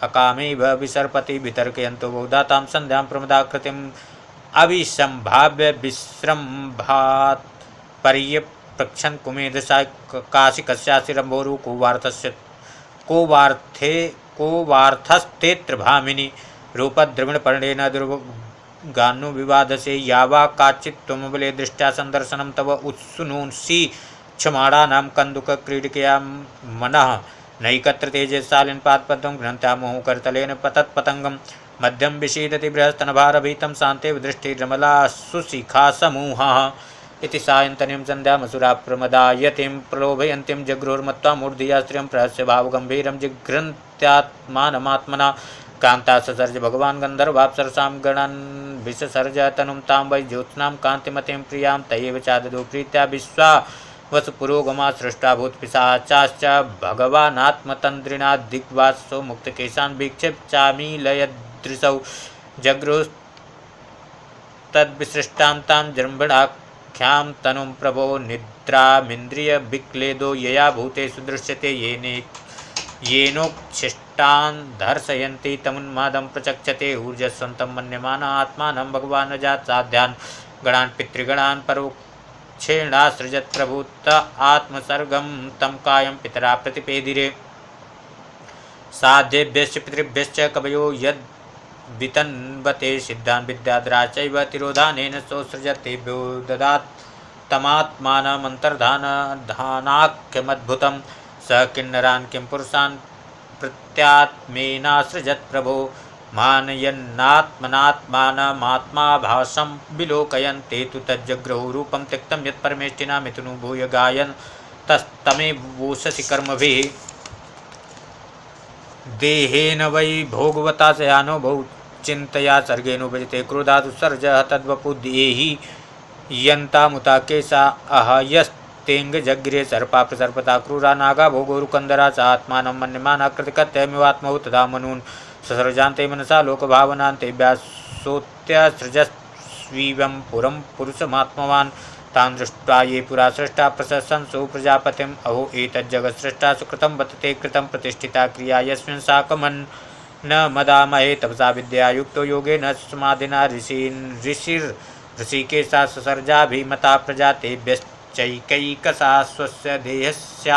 अकामेव विसर्पति वितर्कयन्तो बहुधा सन्ध्यां प्रमदाकृतिम् अविसम्भाव्य विस्रम्भात् पर्यप्रक्षन् कुमेधसा काशिकस्यासिरम्भोरु कोवार्थस्तेऽत्र भामिनी रूपद्रविणपर्णेन दुर्गानुविवादसे यावा काचित् त्वमबले दृष्ट्या सन्दर्शनं तव उत्सुनोंसि क्षमाणानां कन्दुकक्रीडिकया मनः नैकत्र तेजशालिन् पादपद्मं घ्नन्त्यामोह करतलेन पतत्पतङ्गं मध्यं विषीदति बृहस्तनभारभीतं शान्ते दृष्टिरमला सुशिखासमूहः इति सायन्तनीं सन्ध्यामसुरा प्रमदायतिं प्रलोभयन्तीं जगृहुर्मत्वा मूर्धया स्त्रियं प्रहस्य भावगम्भीरं जिघ्रन्त्यात्मानमात्मना कांता ससर्ज भगवान् गन्धर्वाप्सरसां गणन् विससर्ज तनुं तां वै ज्योत्स्नां कान्तिमतीं प्रियां तयैव चाददो प्रीत्या विश्वा वसुपुरोगमा सृष्टा भूतपिशाचाश्च भगवानात्मतन्द्रिणा दिग्वासो मुक्तकेशान् वीक्षिप्चामीलयदृशौ जगृहुस्तद्विसृष्टां तां जृम्भिणाख्यां तनुं प्रभो निद्रामिन्द्रियविक्लेदो यया भूतेषु दृश्यते येनोच्छिष्टान् दर्शयन्ति तमुन्मादं प्रचक्षते ऊर्जस्वन्तं मन्यमाना आत्मानं भगवान् जात् साध्यान् गणान् पितृगणान् परोक्षेणासृजत् प्रभूत आत्मसर्गं तं कायं पितरा प्रतिपेदिरे साध्येभ्यश्च पितृभ्यश्च कवयो यद् वितन्वते सिद्धान् विद्याद्राचैव तिरोधानेन सोत्सृजतेभ्यो ददात् तमात्मानमन्तर्धानाख्यमद्भुतं स किन्नरान् किं पुरुषान् प्रत्यात्मेनासृजत् प्रभो मानयन्नात्मनात्मानमात्मा भासं विलोकयन् ते तु तज्जग्रहो रूपं त्यक्तं यत्परमेष्टिना मिथुनुभूय गायन् तस्तमेवोषसि कर्मभिः देहेन वै भोगवता शयानो बहु चिंतया सर्गेनो भजते क्रोधादुत्सर्जः तद्वपुदेहि यन्तामुता केशा अहयस्तेङ्गजग्रे सर्पा प्रसर्पता क्रूरा नागा भोगोरुकन्दरा च आत्मानं मन्यमाना कृतकत्यमिवात्मौ तदा मनून् ससर्जान्ते मनसा लोकभावनान्ते व्यासोत्यासृजस्वीवं पुरं पुरुषमात्मवान् तान् दृष्ट्वा ये पुरा सृष्टा प्रशंसो प्रजापतिम् अहो एतज्जगत्सृष्टा सुकृतं बत ते कृतं प्रतिष्ठिता क्रिया यस्मिन् साकमन् न मदामहे तपसा विद्यायुक्तो योगेन समाधिना ऋषिकेशा ससर्जाभिमता प्रजा तेभ्यश्चैकैकसा स्वस्य देहस्यांसमदादजा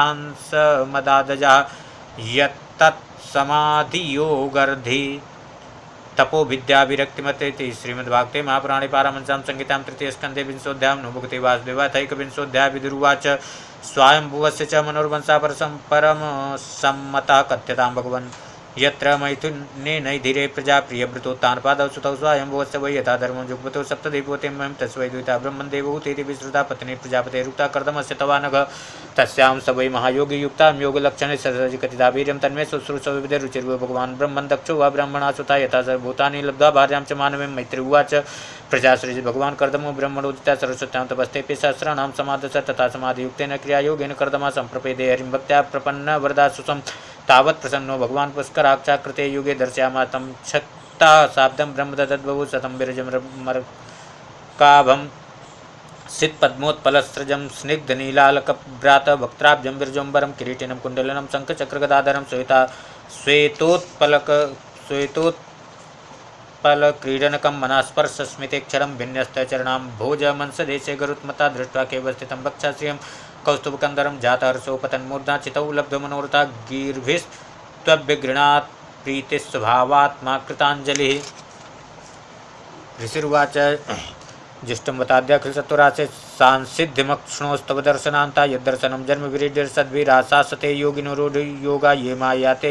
यत्तत्समाधियोगर्धि तपो विद्या विरक्तिमते श्रीमद्भागवते महापुराणे पारमहंस्यां संहितां तृतीयस्कन्धे विंशोऽध्यायः नमोभगते वासुदेवाथैकविंशोऽध्यायः विदुरुवाच स्वायंभुवस्य च मनोर्वंशा परमसम्मतः कथ्यतां भगवन् यत्र मैथुनेनैधिरे प्रजा प्रियव्रतोत्तानपादौ सुतौ स्वायंभुवस्य वै यथा धर्मं जुग्पतो सप्तदीपोते महिं तस्वै द्विता ब्रह्मन्देवहूतेति विश्रुता पत्नी प्रजापतेरुक्ता कर्दमस्य तवानघ तस्यां स वै महायोगी युक्तां योगलक्षणे ससर्जिकतिदा वीर्यं तन्मे शुश्रूषविदरुचिर्वो भगवान् ब्रह्मन् दक्षो वा ब्रह्मणा सुता यथा सर्वभूतानि लब्ध्वा भार्यां च मानवीं मैत्री उवाच प्रजाश्री भगवान् कर्दमो ब्रह्मणोदिता सरस्वत्यां तपस्तेऽपि सहस्राणां समादश तथा समाधियुक्तेन क्रियायोगेन कर्दमा सम्प्रपेदे हरिं भक्त्या प्रपन्न वरदा सुसं तावत् प्रसन्नो भगवान् पुष्कराक्षाकृते युगे दर्शयामा तं शक्ता शाब्दं ब्रह्म ददद्बभु शतं विरजमर्काभं सित्पद्मोत्पलस्रजं स्निग्धनीलालकभ्रात वक्त्राब्जं विरजोम्बरं किरीटिनं कुण्डलिनं शङ्खचक्रगदाधरं श्वेतोत्पलक्रीडनकं मनास्पर्शस्मितेक्षरं भिन्यस्तचरणां भोजमंसदेशे गरुत्मता दृष्ट्वा केवलस्थितं वक्षाश्रियं कौस्तुभकन्दरं जातहर्षोपतन्मूर्धा चितौ लब्धमनोरथा गीर्भिस्त्वभिगृणात् प्रीतिस्वभावात्मा कृताञ्जलिः ऋषिर्वाच ज्येष्ठमताद्याखिलसत्वरासे सांसिद्धिमक्ष्णोस्तव दर्शनान्ता यद्दर्शनं जन्मविरीड्यसद्भिराशासते योगिनोरोढयोगा ये मायाते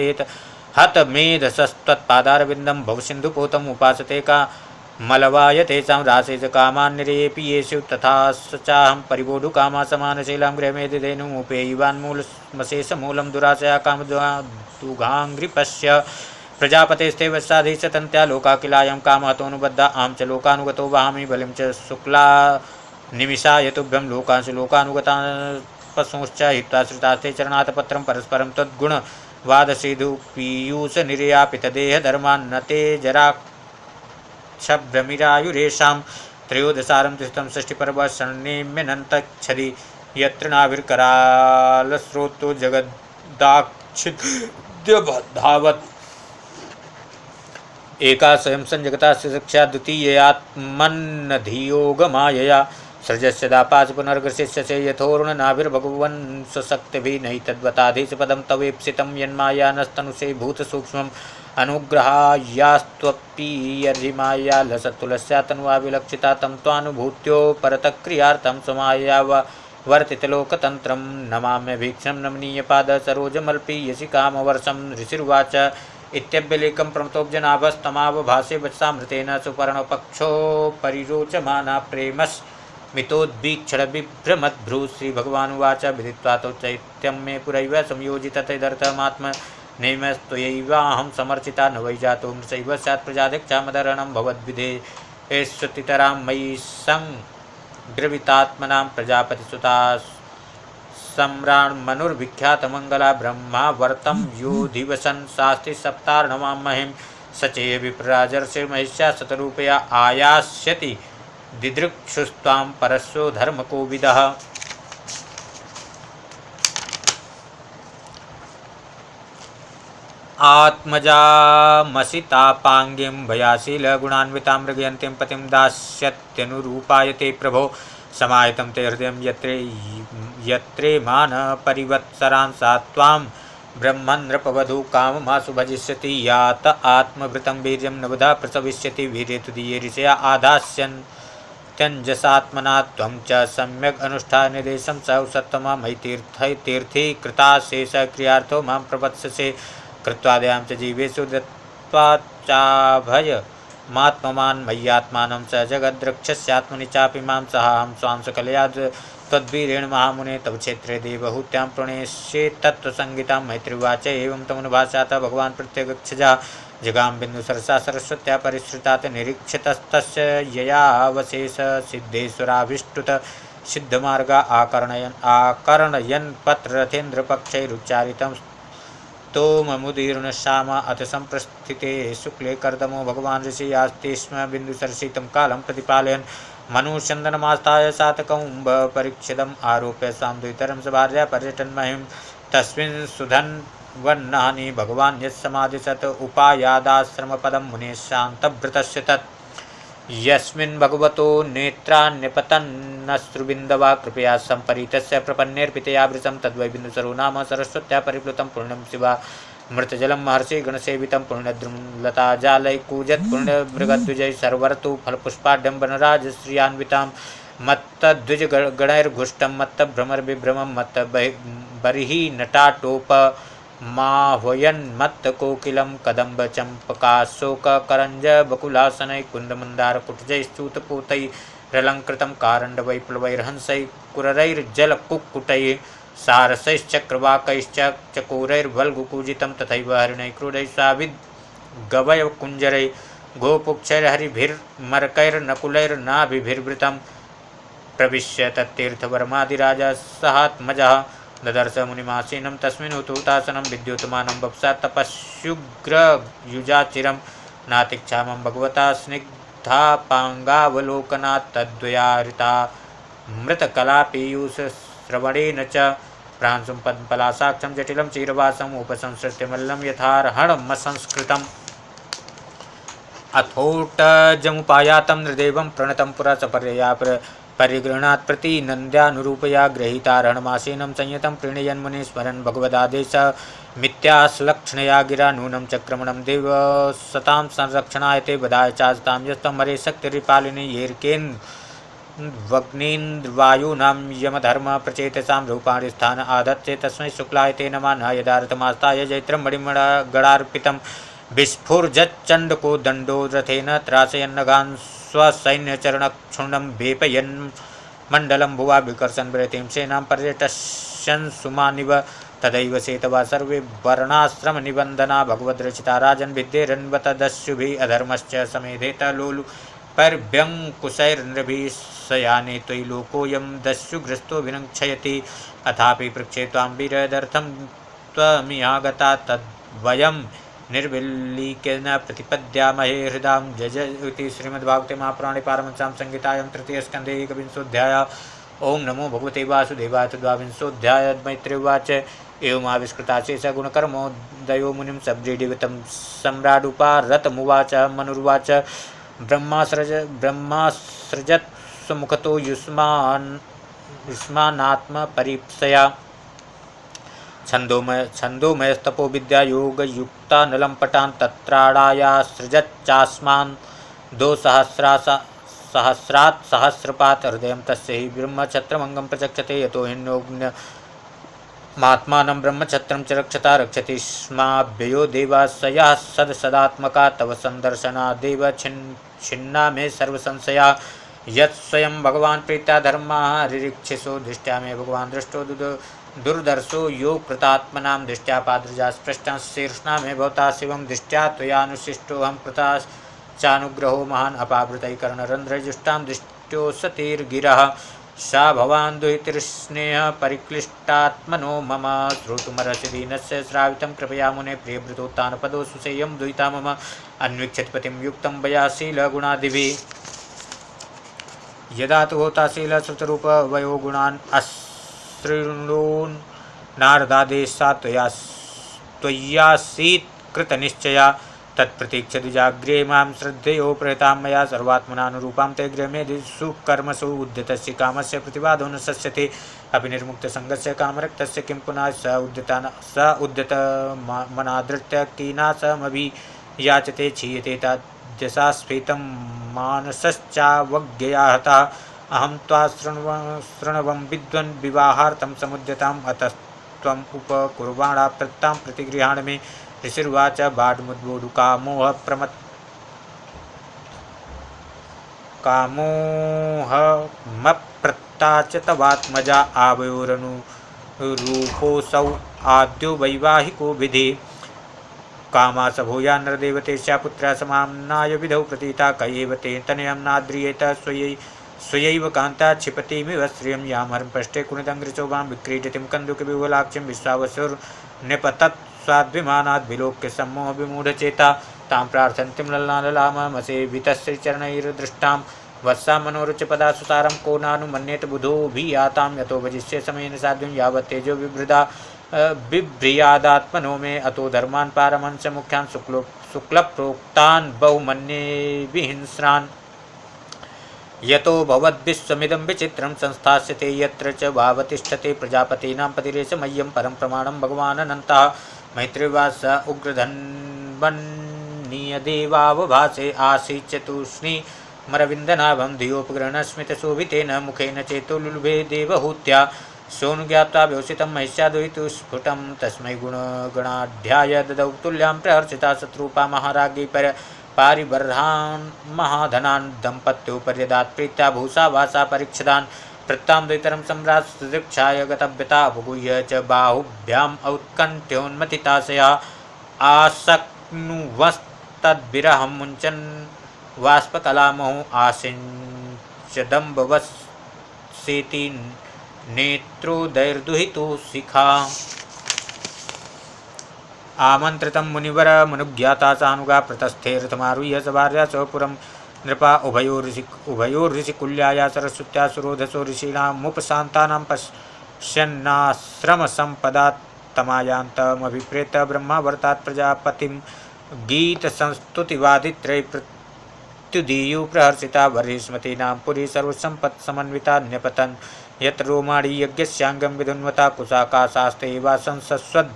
हतमेधसस्त्वत्पादारविन्दं भवसिन्धुपोतम् उपासते का मलवाय तेषां राशे च कामान्निरेऽपि येषु तथा चाहं परिबोधुकामा समानशीलां गृहमेधिधेनुमुपेयिवान्मूलमशेषमूलं दुराशया कामदुघाङ्घ्रिपश्य प्रजापतेस्ते वत्साधीशतन्त्या लोकाकिलायं कामहतोऽनुबद्धा आं च लोकानुगतो वहामि बलिं च शुक्ला निमिषाय तुभ्यं लोकांशु लोकानुगतापशुश्च हित्वा श्रितास्ते चरणातपत्रं परस्परं तद्गुणवादसीधु पीयूषनिर्यापितदेहधर्मान् न ते जराक्षभ्रमिरायुरेषां त्रयोदशारं तिष्ठं षष्ठिपर्वशरणेम्यनन्तच्छदि यत्र नाभिर्करालस्रोतो जगदाक्षिद्यधावत् एका स्वयं संजगता शिक्षा द्वितीयात्मन्नधियोगमायया सृजस्य दापाच पुनर्ग्रसिष्यसे यथोर्णनाभिर्भगवन् स्वशक्तिभिः नहि तद्वताधीशपदं तवेप्सितं यन्मायानस्तनुषे भूतसूक्ष्मम् अनुग्रहायास्त्वपि यर्हिमाया लसत्तुलस्या तन्वाभिलक्षिता तं त्वानुभूत्यो परतक्रियार्थं स्वमाया वर्तितलोकतन्त्रं नमाम्यभीक्षं नमनीयपाद सरोजमल्पीयसि कामवर्षं ऋषिर्वाच इत्यभ्यलेकं प्रमतोब्जनाभस्तमावभासे वत्सामृतेन सुपर्णपक्षो परिरोचमाना प्रेमस्मितोद्वीक्षणबिभ्रमद्भ्रू श्रीभगवानुवाच विदित्वा तौ चैत्यं मे पुरैव संयोजिततैदर्थमात्मनेमस्त्वयैवाहं समर्चिता न वै जातो मृषैव स्यात् प्रजाध्यक्षा मदर्हणं भवद्विधेयेष्वतितरां मयि सङ्ग्रवितात्मनां प्रजापतिसुता सम्राण्मनुर्विख्यातमङ्गला ब्रह्मावर्तं यो दिवसन् शास्ति सप्तार्णवां महिं सचेय विप्रराजर्षिर्महिष्या शतरूपया आयास्यति दिदृक्षुस्त्वां परस्यो धर्मकोविदः आत्मजामसितापाङ्गीं भयाशीलगुणान्वितां मृगयन्तीं पतिं दास्यत्यनुरूपाय ते प्रभो समाहितं ते हृदयं यत्रे मान परिवत्सरान् सा त्वां ब्रह्मन् नृपवधू काममासु भजिष्यति यात आत्मभृतं वीर्यं नवधा प्रसविष्यति वीर्ये तुदीये ऋषया आधास्यन् त्यञ्जसात्मना त्वं च सम्यग् अनुष्ठाननिर्देशं च सत्तमा मयि तीर्थी कृताशेष क्रियार्थो मां प्रवत्ससे कृत्वादयां च जीवेषु दत्त्वा चाभय मात्ममान् मय्यात्मानं च जगद्रक्षस्यात्मनि चापि मां सहाहं स्वां सकलया त्वद्वीरेण महामुने तव क्षेत्रे देवहूत्यां प्रणेष्ये तत्त्वसंहितां मैत्रीवाच एवं तमनुभाषातः भगवान् प्रत्यगच्छजा जगाम बिन्दुसरसा सरस्वत्या परिश्रुतात् निरीक्षितस्तस्य ययावशेष सिद्धेश्वराभिष्टुत सिद्धमार्गा आकर्णयन् पत्ररथेन्द्रपक्षैरुच्चारितं स्तोममुदीर्ण श्यामा अथ संप्रस्थिते शुक्ले कर्दमो भगवान् ऋषि आस्ते स्म बिन्दुसरसितं कालं प्रतिपालयन् मनुचन्दनमास्ताय सातकौम्ब परीक्षितम् आरोप्य सान्द्वितरं सभार्या पर्यटन्महिं तस्मिन् सुधन्वन्नानि भगवान् यत्समाधिशत उपायादाश्रमपदं मुनेः शान्तभृतस्य तत् यस्मिन् भगवतो नेत्रान्यपतन्नश्रुबिन्दवा कृपया सम्परीतस्य प्रपन्नेऽर्पितया वृतं तद्वै बिन्दुसरो नाम सरस्वत्या परिप्लुतं पूर्णं शिवा मृतजलं महर्षि गणसेवितं पूर्णद्रुमलताजालैकूजत् पूर्णमृगद्विजय सर्वर्तु फलपुष्पाढ्यम्बनराजश्रियान्वितां मत्तद्विजगणैर्घुष्टं मत्तभ्रमरविभ्रमं मत्तबर्हि नटाटोपमाह्वयन्मत्तकोकिलं कदम्बचम्पकाशोककरञ्जबकुलासनैः कुन्दमन्दारकुटजैस्तूतपूतैरलङ्कृतं कारण्डवैप्लवैर्हंसैः कुररैर्जलकुक्कुटैः सारसैश्चक्रवाकैश्च चकोरैर्वल्गुकूजितं तथैव हरिणैः क्रूरैः साविद्गवयकुञ्जरैः गोपुक्षैर्हरिभिर्मरकैर्नकुलैर्नाभिभिर्वृतं प्रविश्य तत्तीर्थवर्मादिराजा सहात्मजः ददर्श मुनिमासीनं तस्मिन् हुतासनं विद्युत्मानं वप्सा तपस्युग्रयुजाचिरं नातिक्षामं भगवता स्निग्धापाङ्गावलोकनात् तद्वयाहृता मृतकलापीयूषश्रवणेन च प्रांशुं पद्मपलासाक्षं जटिलं चीरवासम् उपसंसृत्य मल्लं यथार्हणमसंस्कृतम् अथोटजमुपायातं नृदेवं प्रणतं पुरा सपर्यया परिगृह्णात् प्रतिनन्द्यानुरूपया गृहीतार्हणमासीनं संयतं प्रणयन् मुनिः स्मरन् भगवदादेश मिथ्याश्लक्षणया गिरा नूनं चक्रमणं देव सतां संरक्षणाय ते वदाय चास्तां यस्तं मरे शक्तिरिपालिनी येर्केन् वग्नेन्द्रवायूनां यमधर्म प्रचेतसां रूपाणि स्थान आदत्ते तस्मै शुक्लाय ते नमः न यदार्थमास्ताय जैत्रं मणिमणगणार्पितं विस्फुर्जच्चण्डको दण्डो रथेन त्रासयन्नगान् स्वसैन्यचरणक्षुण्णं वेपयन् मण्डलं भुवा विकर्षन् विरतिं सेनां पर्यटस्यन् सुमानिव तदैव सेतवा सर्वे वर्णाश्रमनिबन्धना भगवद्रचिता राजन् विद्येरन्वतदस्युभिः अधर्मश्च समेधेत लोलु पर्भ्यङ्कुशैर्नृभिः सयाने त्वयि लोकोऽयं दस्युग्रस्तो विनङ्क्षयति अथापि पृक्षे त्वां वीरदर्थं त्वमिहागता तद्वयं निर्विल्लीकेन प्रतिपद्यामहे हृदां जज इति श्रीमद्भागवते महापुराणे पारमहंस्यां संहितायां तृतीयस्कन्धे एकविंशोऽध्यायः। ओं नमो भगवते वासुदेवाय द्वाविंशोऽध्यायः। मैत्रेयवाच एवमाविष्कृताशेषगुणकर्मोदयो मुनिं सव्रीडितं सम्राडुपारतमुवाच मनुर्वाच ब्रह्मासृजत् सुमुखतो युष्मानात्मपरीप्सया छन्दोमयस्तपो विद्यायोगयुक्ता नलम्पटान् तत्राडायासृजच्चास्मान् सहस्रात् सहस्रपात् हृदयं तस्य हि ब्रह्मछत्रमङ्गं प्रचक्षते यतो हिन्योग्नमात्मानं ब्रह्मछत्रं च रक्षति स्माभ्ययो देवा सयः सदसदात्मका तव सन्दर्शनादेव छिन्ना मे सर्वसंशया यत्स्वयं भगवान् प्रीत्या धर्माः रिरीक्षिसो दृष्ट्या मे भगवान् दृष्टो दुर्दर्शो यो कृतात्मनां दृष्ट्या पादृजा स्पृष्टं शीर्ष्णा मे भवता शिवं दृष्ट्या त्वयानुशिष्टोऽहं कृताश्चानुग्रहो महान् अपावृतैकर्णरन्ध्रजुष्टां दृष्ट्योऽसतिर्गिरः सा भवान् दुहितृस्नेह परिक्लिष्टात्मनो मम श्रोतुमर्हसि दीनस्य श्रावितं कृपया मुने प्रियभृतोत्थानपदो सुसेयं दुहिता मम अन्वीक्षति पतिं युक्तं वयाशीलगुणादिभिः यदा तु होताशीलश्रुतरूपवयो गुणान् शृणोन् नारदादेशा त्वयासीत् कृतनिश्चया तत्प्रतीक्ष्य द्विजाग्रे मां श्रद्धेयो प्रहतां मया सर्वात्मनानुरूपां ते गृहमेधिषु कर्मसु उद्यतस्य कामस्य प्रतिवादो न शस्यते अपि निर्मुक्तसङ्गस्य कामरक्तस्य किं पुनः स उद्यतमनादृत्य कीनाशमभियाचते क्षीयते तादृशा स्फीतं मानसश्चावज्ञया हता अहं त्वा शृण्वं विद्वन् विवाहार्थं समुद्यताम् अतस्त्वम् उपकुर्वाणा प्रत्तां प्रतिगृहाण मे ऋषिर्वाच कामोहमप्रत्ता च तवात्मजा आवयोरनुरूपोऽसौ आद्यो वैवाहिको विधि कामास भूया नरदेवतेस्या पुत्र्या समाम्नाय विधौ प्रतीता कयेव ते तनयं नाद्रियेत स्वयैव कान्ता क्षिपतिमिव श्रियं यामहरं पृष्ठे कुणितङ्घ्रिशोभां विक्रीडितिं कन्दुकविहुलाक्षिं विश्वावसुर्निपतत् स्वाद्विमानाद् विलोक्य सम्मोहविमूढचेता तां प्रार्थन्तीं ललाललामसेवितश्रीचरणैर्दृष्टां वत्सा मनोरुचपदा सुतारं को नानुमन्येत बुधोऽभियातां यतो भजिष्ये समेन साध्वीं यावत् तेजो बिभ्रियादात्मनो मे अतो धर्मान् पारमंस मुख्यान् शुक्लप्रोक्तान् बहुमन्ये विहिंस्रान् यतो भवद्विश्वमिदं विचित्रं संस्थास्यते यत्र च भावतिष्ठते प्रजापतीनां पतिरेष मह्यं परं प्रमाणं भगवानन्तः मैत्रीवास उग्रधन्वन्नीयदेवावभासे आसीच्च तूष्णीमरविन्दनाभं धियोपग्रहणस्मितशोभितेन मुखेन चेतो लुलुभे देवहूत्या सोऽनुज्ञात्वा व्यवसितं महिष्यादुहितु स्फुटं तस्मै गुणगणाढ्याय ददौ तुल्यां प्रहर्षिता शत्रूपा महाराज्ञी पारिबर्हान् महाधनान् दम्पत्यो पर्यदात् प्रीत्या भूषा वासा परीक्षदान् प्रत्तां द्वितरं सम्राट्सदृक्षाय गतव्यता उपगूह्य च बाहुभ्याम् औत्कण्ठ्योन्मथिताशया आशक्नुवस्तद्विरहं मुञ्चन् वाष्पकलामहो आसिञ्चदम्बवस्सेति नेत्रोदैर्दुहितो शिखा आमन्त्रितं मुनिवरमनुज्ञाता सानुगा प्रतस्थे रथमारुह्य सभार्या स्वपुरं नृपा उभयोर्ऋषिकुल्याया सरस्वत्या सुरोधसो ऋषीणामुपशान्तानां पश्यन्नाश्रमसम्पदा तमायान्तमभिप्रेत ब्रह्मावर्तात् प्रजापतिं गीतसंस्तुतिवादित्रय प्रत्युदीयु प्रहर्षिता वर्हिष्मतीनां पुरी सर्वसम्पत्समन्विता न्यपतन् यत्र रोमाणी यज्ञस्याङ्गं विधुन्वता कुशाकाशास्ते वा संसस्वद्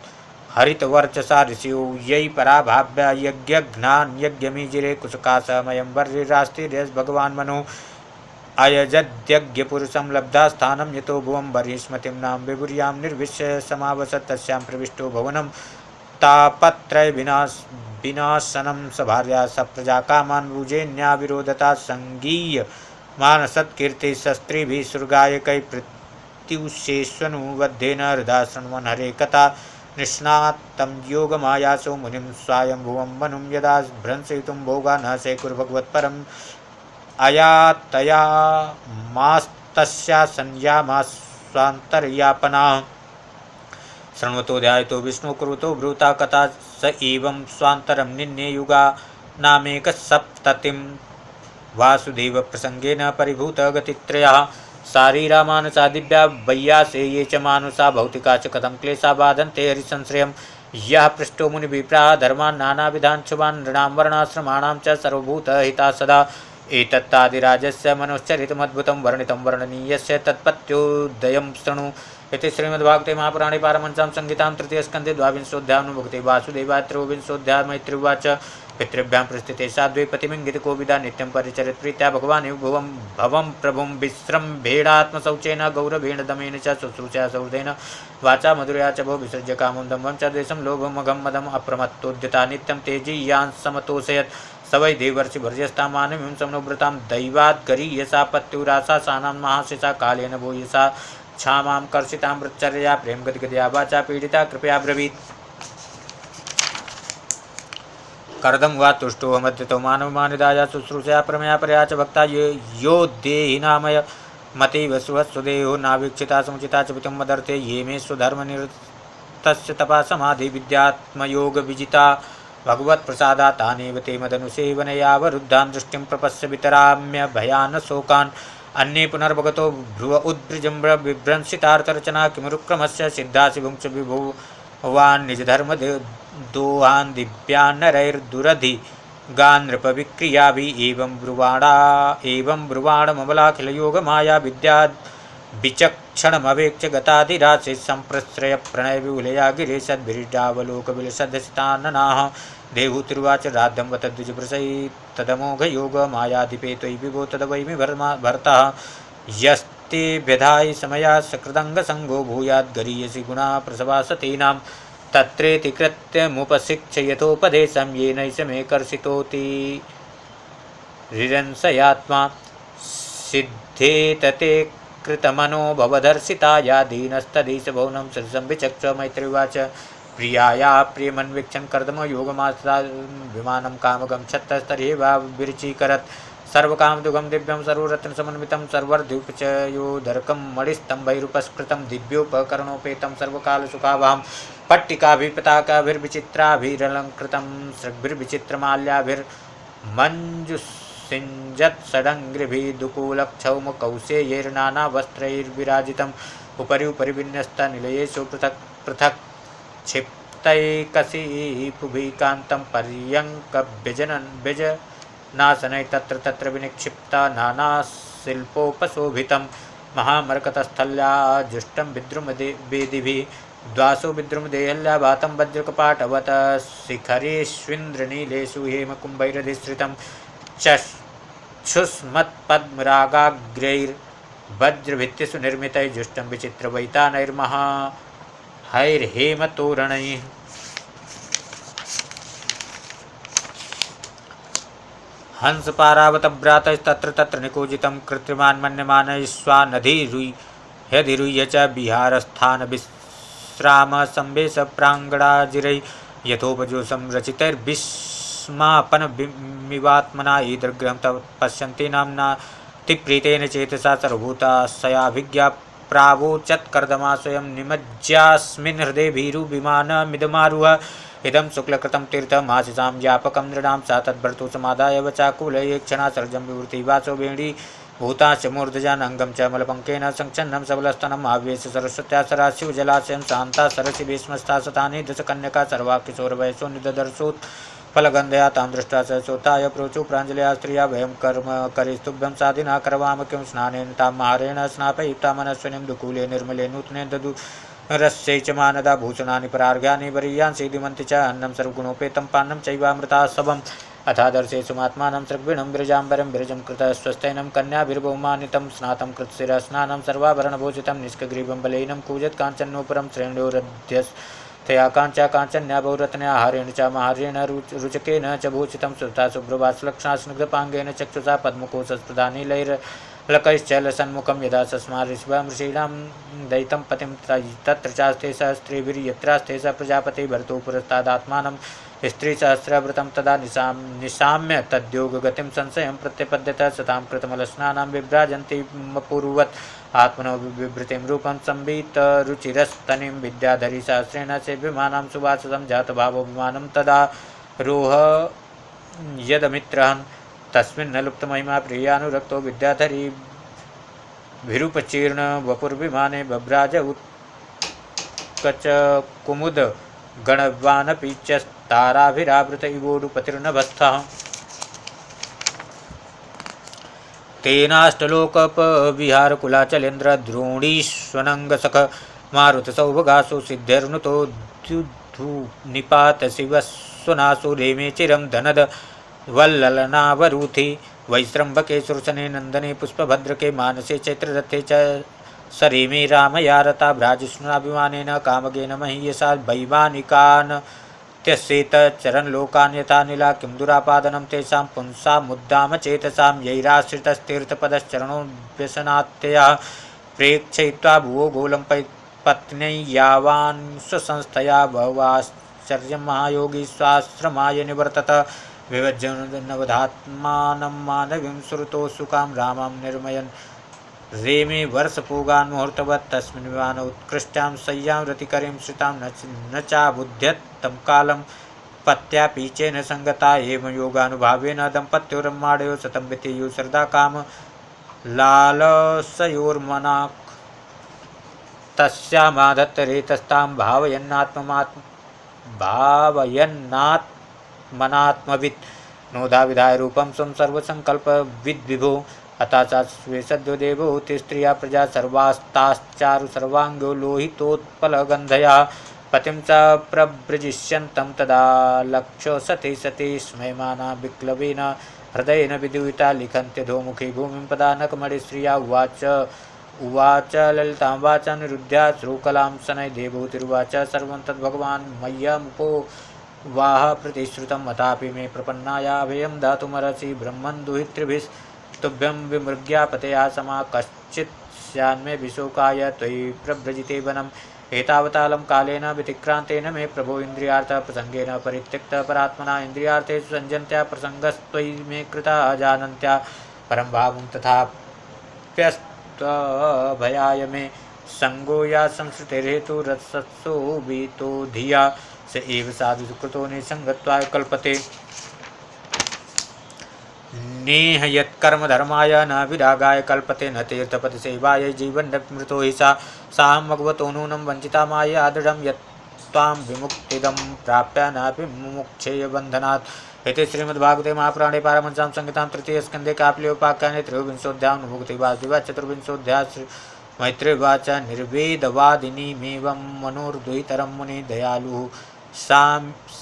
हरितवर्चसा ऋषियो यै पराभाव्या यज्ञघ्नान् यज्ञमीजिरे कुशकाशमयं वर्षिरास्तिर्यस् भगवान् मनो अयजद्यज्ञपुरुषं लब्धा स्थानं यतो भुवं वर्हिष्मतिं नाम विभुर्यां निर्विश्य समावसत् तस्यां प्रविष्टो भवनं तापत्रय विनाशनं सभार्या सप्रजाकामान् भुजेन्याविरोधता सङ्गीय मानसत्कीर्ति शस्त्रिभिः सुरगायकै प्रत्युषेष्वनुवध्येन हृदा शृण्वन् हरे कथा निष्णातं योगमायासो मुनिं स्वायंभुवं मनुं यदा भ्रंसयितुं भोगा न सेकुर्भगवत्परम् अयातया मास्तस्या संयामास्वान्तर्यापना शृण्वतो ध्यायतो विष्णु कुरुतो ब्रूता कथा स एवं स्वान्तरं निन्ये युगा नामेकसप्ततिं वासुदेव प्रसंगेन परिभूत गतित्रयः शारीरा मानसादिभ्या वैयासे ये च मानुषा भौतिका च कथं क्लेशा बाधन्ते हरिसंश्रयं यः पृष्ठो मुनिभिप्राह धर्मान् नानाविधान् शुभान् नृणां वर्णाश्रमाणां च सर्वभूतहिता सदा एतत्तादिराजस्य मनोश्चरितमद्भुतं वर्णितं वर्णनीयस्य तत्पत्योदयं शृणु इति श्रीमद्भागवते महापुराणे पारमहंस्यां संहितां तृतीयस्कन्धे द्वाविंशोऽध्यायो भुक्ते वासुदेवाय त्रयोविंशोऽध्यायः मैत्रीवाच पितृभ्यां प्रस्थिते साध्वे पतिमिङ्गितकोविदा नित्यं परिचरित प्रीत्या भगवानेव भवं प्रभुं विस्रम्भेणात्मशौचेन गौरवेण दमेन च शुश्रूषया सौहृदेन वाचा मधुरया च भो विसृज्य कामं दम्भं च द्वेषं लोभमघं मदम् अप्रमत्तोद्यता नित्यं तेजीयान् समतोषयत् स वै देवर्षिभर्यस्तां मानवीं समनुव्रतां दैवात् गरीयसा पत्युरासा सानां महाशिषा कालेन भो यसा क्षामां कर्षितां मृच्चर्या प्रेमगद्गदया वाचा पीडिता कृपया ब्रवीत् कर्दम वा तुष्टो मध्यतो मानवमानिदाया शुश्रूषया प्रमया परया च भक्ता यो देहिनामय मतीव सुहस्वदेहो नावीक्षिता समुचिता च पितुं मदर्थे ये मे स्वधर्मनिरतस्य तपा समाधि विद्यात्मयोग विजिता भगवत्प्रसादात् तानेव ते मदनुसेवनयावरुद्धां दृष्टिं प्रपश्य वितराम्य भयान् शोकान् अन्ये पुनर्भगतो भ्रुव उद्भृजं बिभ्रंसितार्थरचना किमुरुक्रमस्य सिद्धासि भुङ्क्ष विभो वान् निजधर्म दोहान् दिव्यान् नरैर्दुरधि गान् नृपविक्रियाभिः एवं ब्रुवाणमबलाखिल योगमाया विद्या विचक्षणमवेक्ष्य गताधिरासे सम्प्रश्रय प्रणयविहुलया गिरे सद्भिरिडावलोकविलसदसिताननाः देवहूतिरुवाच राध्यं वत द्विजप्रसैतदमोघयोगमायाधिपे त्वयि विभो तदवैमि भर्तः यस्ते व्यधायि समया सकृदङ्गसङ्गो भूयाद्गरीयसि गुणा प्रसवासतीनां तत्रेति कृत्यमुपशिक्षयतोपदेशं येनैष मे कर्षितोति रिरंसयात्मा सिद्धेतते कृतमनो भवदर्शिताया दीनस्तदीश भवनं सदसं विचक्ष मैत्रीवाच प्रियाया प्रियमन्वीक्षन् कर्दमयोगमास्ता विमानं कामगं छत्तस्तर्हि विरचीकरत् सर्वकामदुगं दिव्यं सर्वरत्नसमन्वितं सर्वर्ध्युपचयोदरकं मणिस्तम्भैरुपस्कृतं दिव्योपकरणोपेतं सर्वकालसुखावहं पट्टिकाभिपताकाभिर्विचित्राभिरलङ्कृतं सृग्भिर्विचित्रमाल्याभिर्मञ्जुसिञ्जत्षडङ्घ्रिभिदुकूलक्षौमकौशेयैर्नानावस्त्रैर्विराजितम् उपरि उपरि विन्यस्तनिलयेषु पृथक् पृथक् क्षिप्तैकसीपुभिकान्तं पर्यङ्कव्यजनासनै तत्र तत्र विनिक्षिप्ता नानाशिल्पोपशोभितं महामरकतस्थल्या विद्रुमवेदिभिः द्वासो विद्रुमदेहल्याभातं वज्रकपाटवत शिखरेष्विन्द्रनीलेषु हेमकुम्भैरधिश्रितं चक्षुष्मत्पद्मरागाग्रैर्वज्रभित्तिषु निर्मितैर्जुष्टं विचित्रवैतानैर्महाहैर्हेमतोरणैः हंसपारावतभ्रातस्तत्र तत्र निकोजितं कृत्रिमान् मन्यमानैस्वानधिरुह्य च विहारस्थानविश्रामसंवेशप्राङ्गणाजिरै यथोपजोषं रचितैर्विस्मापनमिवात्मना ईदृग्रहं पश्यन्ति नाम्नातिप्रीतेन चेतसा सर्वभूताशयाभिज्ञा प्रावोचत्कर्दमा स्वयं निमज्ज्यास्मिन् हृदये भीरुविमानमिदमारुह इदं शुक्लकृतं तीर्थमाशिषां व्यापकं नृणां सा तद्भर्तु समादाय वचाकुलये क्षणा सर्जं विवृति वासो वेणी भूताश्च मूर्धजान् अङ्गं च मलपङ्केन सङ्क्षन्नं सबलस्तनम् आवेश सरस्वत्या सराशिव जलाशयं शान्ता सरसि भीष्मस्था सतानि दशकन्यका सर्वा किशोरवयसो निददर्शोत्फलगन्धया तां दृष्ट्वा सहसोत्थाय प्रोचु प्राञ्जलया स्त्रिया वयं कर्म करिस्तुभ्यं साधिना करवाम किं स्नानेन तां महारेण स्नापयिता मनस्विनीं दुकूले निर्मले नूतने ददु रस्यै च मानदा भूषणानि परार्घ्यानि वरीयान् सीदिमन्ति च अन्नं सर्वगुणोपेतं पान्नं चैवामृतासवम् अथादर्शेषु महात्मानं सृग्विणं विरजाम्बरं विरजं कृतस्वस्तैनं कन्याभिर्बहुमानितं स्नातं कृत्स्नानं सर्वाभरणभूषितं निष्कग्रीवं बलैनं कूजत् काञ्चन्नोपरं श्रेण्योरध्यस्थया काञ्चा काञ्चन्या बहुरत्नया हारेण च महारेण रुचकेन च भूषितं सुता शुभ्रवासलक्षणा स्निग्धपाङ्गेन चक्षुषा पद्मकोशस्पृधा नीलैर्लकैश्चलसन्मुखं यदा सस्माऋषीणां दयितं पतिं तत्र चास्ते सहस्रेभिर्यत्रास्ते स प्रजापति भरतो पुरस्तादात्मानं स्त्रीसहस्रव्रतं तदा निशाम्य तद्योगगतिं संशयं प्रत्यपद्यत सतां कृतमलस्नानां विभ्राजन्तीमपूर्वत् आत्मनो विवृतिं रूपं संवीतरुचिरस्तनिं विद्याधरी सहस्रेण सेव्यमानां सुवाससं जातभावोभिमानं तदा रोह यदमित्रहन् तस्मिन् न लुप्तमहिमा प्रियानुरक्तो विद्याधरी भिरुपचीर्ण वपुर्विमाने बभ्राज उत्कच कुमुद गणवानपि च ताराभिरावृत इवोडुपतिर्नभस्थः तेनाष्टलोकपविहारकुलाचलेन्द्र द्रोणीष्वनङ्गसख मारुतसौभगासु सिद्ध्यर्नुतो द्युधुनिपात शिवस्वनासु रेमे चिरं धनद वल्ललनावरूथि वैश्रम्भके सुरसने नन्दने पुष्पभद्रके मानसे चैत्ररथे च सरेमे रामया रता भ्राजिष्णुनाभिमानेन कामगेन महीयसा वैमानिकान् त्यस्येत चरणलोकान् यथा नीला किं दुरापादनं तेषां पुंसामुद्दाम चेतसां यैराश्रितस्तीर्थपदश्चरणोऽभ्यसनात्यया प्रेक्षयित्वा भुवो गोलं पत्न्यै यावान् स्वसंस्थया भवाश्चर्यं महायोगी स्वाश्रमाय निवर्तत विभज्यनवधात्मानं मानवीं सुरतो सुकां रामां निर्मयन् रेमे वर्षपूगान् मुहूर्तवत् तस्मिन् विमान उत्कृष्टां शय्यां रतिकरीं श्रितां न चाबुध्यत् तं कालं पत्यापीचेन संगता एवं योगानुभावेन दम्पत्योरम्माडयो शतं वितेयुः सरदा काम लालसयोर्मनाक् तस्यामादत्तरेतस्तां भावयन्नात्मनात्मवित् नोधा विधाय रूपं स्वं सर्वसंकल्पविद्विभो अताचास्वे सद्यो देवो ते स्त्रिया प्रजा सर्वास्ताश्चारु सर्वांगो लोहितोत्पलगन्धया पतिं च प्रव्रजिष्यन्तं तदा लक्ष्यो सति सति स्मयमाना विक्लवेन हृदयेन विदुहिता लिखन्त्यधोमुखी भूमिं पदानकमणिश्रिया उवाच ललितां वाचा निरुध्या श्रुकलां शनैः देवहूतिरुवाच सर्वं तद्भगवान् मह्यमुपो वाह प्रतिश्रुतं मतापि मे प्रपन्नाया अभयं दातुमर्हसि ब्रह्मन् दुहितृभिस्तुभ्यं विमृग्यापतया समा कश्चित् स्यान्मे विशोकाय त्वयि प्रव्रजिते वनम् एतावतालं कालेन व्यतिक्रान्तेन मे प्रभो इन्द्रियार्थ प्रसंगेन परित्यक्त परात्मना इन्द्रियार्थेषु संजन्त्या प्रसंगस्त्वयि मे कृता जानन्त्या परं भावं तथाप्यस्त्वभयाय मे संगो या संश्रुतेर्हेतुरसत्सो वीतो धिया स एव साधु सुकृतो निसंगत्वाय कल्पते नेह यत्कर्म धर्माय न विरागाय कल्पते न तीर्थपति सेवाय जीवन्मृतो हि साहं भगवतो नूनं वञ्चिता माया दृढं यत्त्वां विमुक्तिदं प्राप्य नापि मुमुक्षेय बन्धनात् इति श्रीमद्भागवते महापुराणे पारमहंस्यां संहितां तृतीयस्कन्धे काप्ल्योपाख्याने त्रयोविंशोऽध्यायः भुक्ति वासुदेवः चतुर्विंशोऽध्यायः मैत्रेयवाच निर्वेदवादिनीमेवं मनोर्द्वैतरं मुनि दयालुः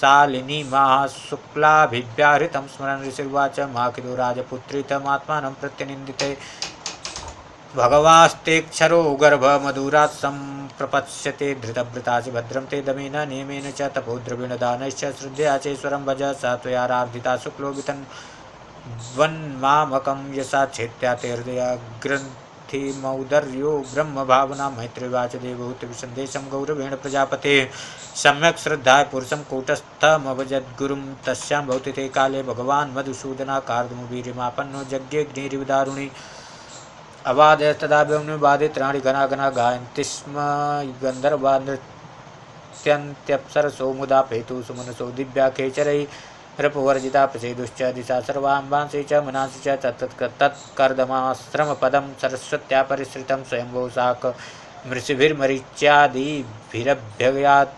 शालिनी शुक्लाभिव्याहृतं स्मरन् ऋषिर्वाच माखिलो राजपुत्री तमात्मानं प्रत्यनिन्दिते भगवास्तेक्षरो गर्भमधुरात् सम्प्रपत्स्यते धृतव्रतासि भद्रं ते दमेन नियमेन च तपोद्रविण दानश्च श्रद्धया चेश्वरं भज स त्वयारार्धिता शुक्लो वितन्वन्मामकं यशा छेत्या ते हृदयग्रन्थिमौदर्यो ब्रह्मभावना मैत्रेयवाच देवहूतिसन्देशं गौरवेण प्रजापते सम्यक् श्रद्धाय पुरुषं कूटस्थमभजद्गुरुं तस्यां भवति ते काले भगवान् मधुसूदनाकार्दमुवीर्यमापन्नो यज्ञेऽग्निरिवदारुणि अवादयस्तदाभ्यनुवादित्राणि घना गायन्ति स्म गन्धर्वा नृत्यन्त्यप्सरसो मुदा पेतु सुमनसो दिव्याखेचरैरपवर्जिता प्रसेदुश्च दिशा सर्वाम्बांसि च मनांसि च तत्कर्दमाश्रमपदं सरस्वत्या परिसृतं स्वयंभो साक मृषिभिर्मरीच्यादिभिरभ्यगात्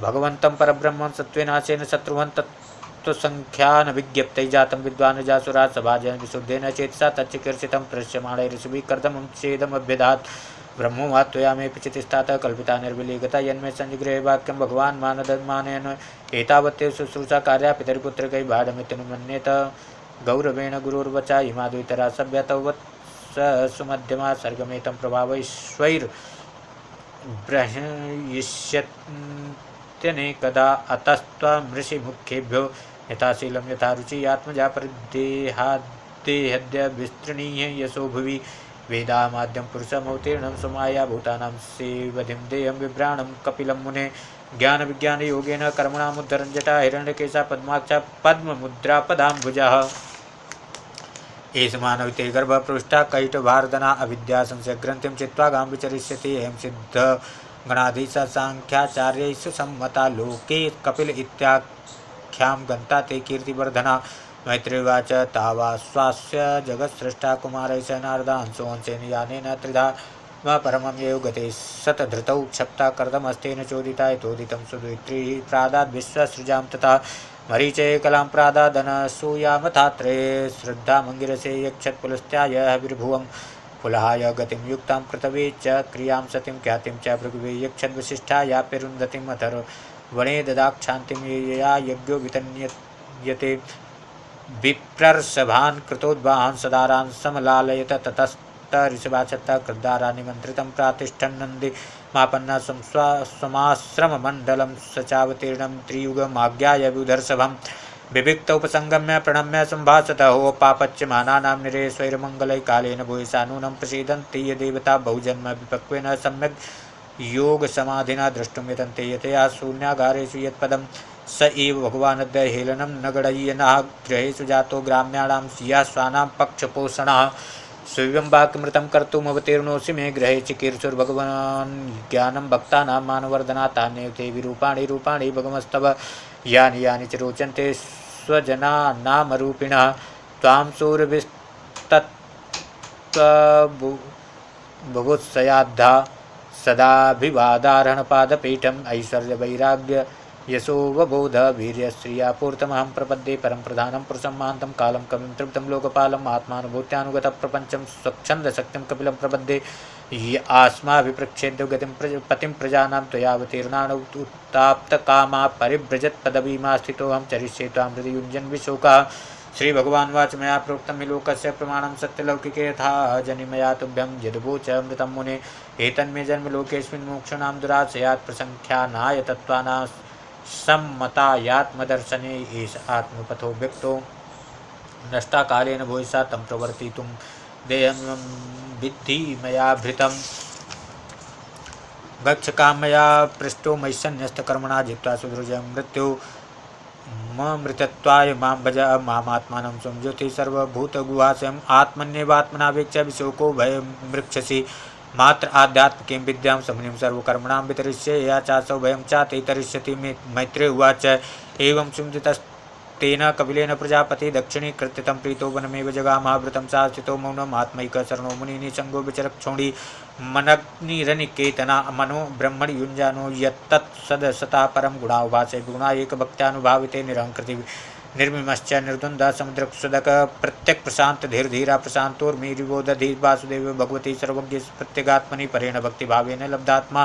भगवन्तं परब्रह्मं सत्त्वेनाशेन शत्रुवन् तत्त्वसंख्यान विज्ञप्तै जातं विद्वान् जासुरात् सभाजन विशुद्धेन चेतसा तच्चिकीर्षितं प्रश्यमाणै ऋषिभिः कर्दमं चेदमभ्यधात् ब्रह्मोवात्वया मे पिचितिस्तातः कल्पिता निर्विलीगता यन्मे संजिगृहे वाक्यं भगवान् मानदमानेन एतावत्ते शुश्रूषा कार्या पितरिपुत्रकैः बाढमित्यनुमन्येत गौरवेण गुरुर्वचा इमाद्वितरा सभ्यतवत् सुमध्यमा सर्गमेतं प्रभावैश्वैर्ब्रह्यिष्यत्यनेकदा अतस्त्वमृषिमुखेभ्यो यथाशीलं यथा रुचि आत्मजा परिदेहाद्देहद्य विस्तृणीय यशो भुवि वेदामाद्यं पुरुषमवतीर्णं सुमाया भूतानां सेवधिं देयं बिभ्राणं कपिलं मुने ज्ञानविज्ञानयोगेन कर्मणामुद्धरन् जटा हिरण्यकेशा पद्माक्षा पद्ममुद्रापदाम्बुजः एष मानविते गर्भपृष्ठा कैटभार्दना अविद्या संशयग्रन्थिं चित्वा गां विचरिष्यति एवं सिद्धगणाधीशा साङ्ख्याचार्यैः सम्मता लोके कपिल इत्याख्यां गन्ता ते कीर्तिवर्धना मैत्रेयवाच तावाश्वास्य जगत्सृष्टा कुमारैः स नारदा हंसोऽंशेन यानेन त्रिधा परमं येव गते शतधृतौ क्षप्ता कर्दमस्तेन चोदिता यतोदितं सुद्वित्रीः प्रादाद्विश्वसृजां तथा मरीचे कलां प्रादादनसूयामथात्रे श्रद्धामङ्गिरसे यक्षत्पुलस्त्याय हविर्भुवं पुलहाय गतिं युक्तां कृतवे च क्रियां सतीं ख्यातिं च भृगवे यक्षद्वसिष्ठायाप्यरुन्धतिम् अथर्वणे ददाक्षान्तिं यया यज्ञो वितन्यते विप्रर्षभान् कृतोद्वाहान् सदारान् समलालयत ततस्तऋषभाक्षत्ता कृद्दारा निमन्त्रितं प्रातिष्ठन्नन्दि मापन्ना स्वमाश्रममण्डलं सचावतीर्णं त्रियुगमाज्ञाय विदर्शभं विविक्त उपसंगम्य प्रणम्य सम्भाषतोपापच्यमानानां निरेश्वैर्मङ्गलै कालेन भूयसा नूनं प्रसीदन्ति ये देवता बहुजन्म विपक्वेन सम्यक् योगसमाधिना द्रष्टुं यतन्ते यतया शून्यागारेषु यत्पदं स एव भगवानद्य हेलनं न गणय्यनः गृहेषु जातो ग्राम्याणां सियाश्वानां पक्षपोषणः सूर्यं वाक्यमृतं कर्तुमवतीर्णोऽसि मे गृहे चिकीर्षुर्भगवान् ज्ञानं भक्तानां मानवर्धना तान्येव ते विरूपाणि रूपाणि भगवस्तव यानि यानि च रोचन्ते स्वजनानामरूपिणः त्वां सूरभिस्तत्त्वबुभुत्सयाद्धा सदाभिवादारणपादपीठम् ऐश्वर्यवैराग्य यशोवबोध वीर्यश्रियापूर्तमहं प्रपद्ये परं प्रधानं पुरुषं महान्तं कालं कविं तृप्तं लोकपालम् आत्मानुभूत्यानुगतप्रपञ्चं स्वच्छन्दशक्तिं कपिलं प्रपद्ये आस्माभिप्रक्षेद्य गतिं पतिं प्रजानां त्वयावतीर्णान् उत्ताप्तकामा परिव्रजत्पदवीमा स्थितोऽहं चरिष्ये त्वां हृदि युञ्जन् विशोकः। श्रीभगवानुवाच मया प्रोक्तं हि लोकस्य प्रमाणं सत्यलौकिके यथा जनिमया तुभ्यं यदुवोचमृतं मुने एतन्मे जन्मलोकेऽस्मिन् मोक्षाणां दुराशयात् प्रसङ्ख्यानाय तत्त्वानां सम्मतायात्मदर्शने एष आत्मपथो व्यक्तो नष्टा कालेन भूयसा तं प्रवर्तितुं देयं विद्धि मया भृतं गच्छकामया पृष्ठो मय्यन्यस्तकर्मणा जित्वा सुदृजं मृत्यु मृतत्वाय मां भज मामात्मानं स्वं ज्योति सर्वभूतगुहास्यम् आत्मन्येवात्मना वेक्ष्य विशोको भयं मृक्षसि मात्र आध्यात्मिकीं विद्यां समनिं सर्वकर्मणां वितरिष्ये या चासौ भयं चाते तरिष्यति मैत्रेय उवाच एवं सुमृतस्तेन कपिलेन प्रजापति दक्षिणी कृत्यतं प्रीतो वनमेव जगामावृतं सा स्थितो मौनम् आत्मैकः शरणो मुनिः निसङ्गो विचरक्षोणी मनग्निरनिकेतना मनो ब्रह्मणि युञ्जानो यत्तत् सदसता परं गुणाभासे गुणा एकभक्त्यानुभाविते निरहङ्कृति निर्मिमश्च निर्द्वन्द्वः समुद्रसुदक प्रत्यक् प्रशांत धीर धीरा प्रशांतोर्मीरिवोदधि वासुदेव भगवती सर्वज्ञ प्रत्यगात्मनि परेण भक्तिभावेन लब्धात्मा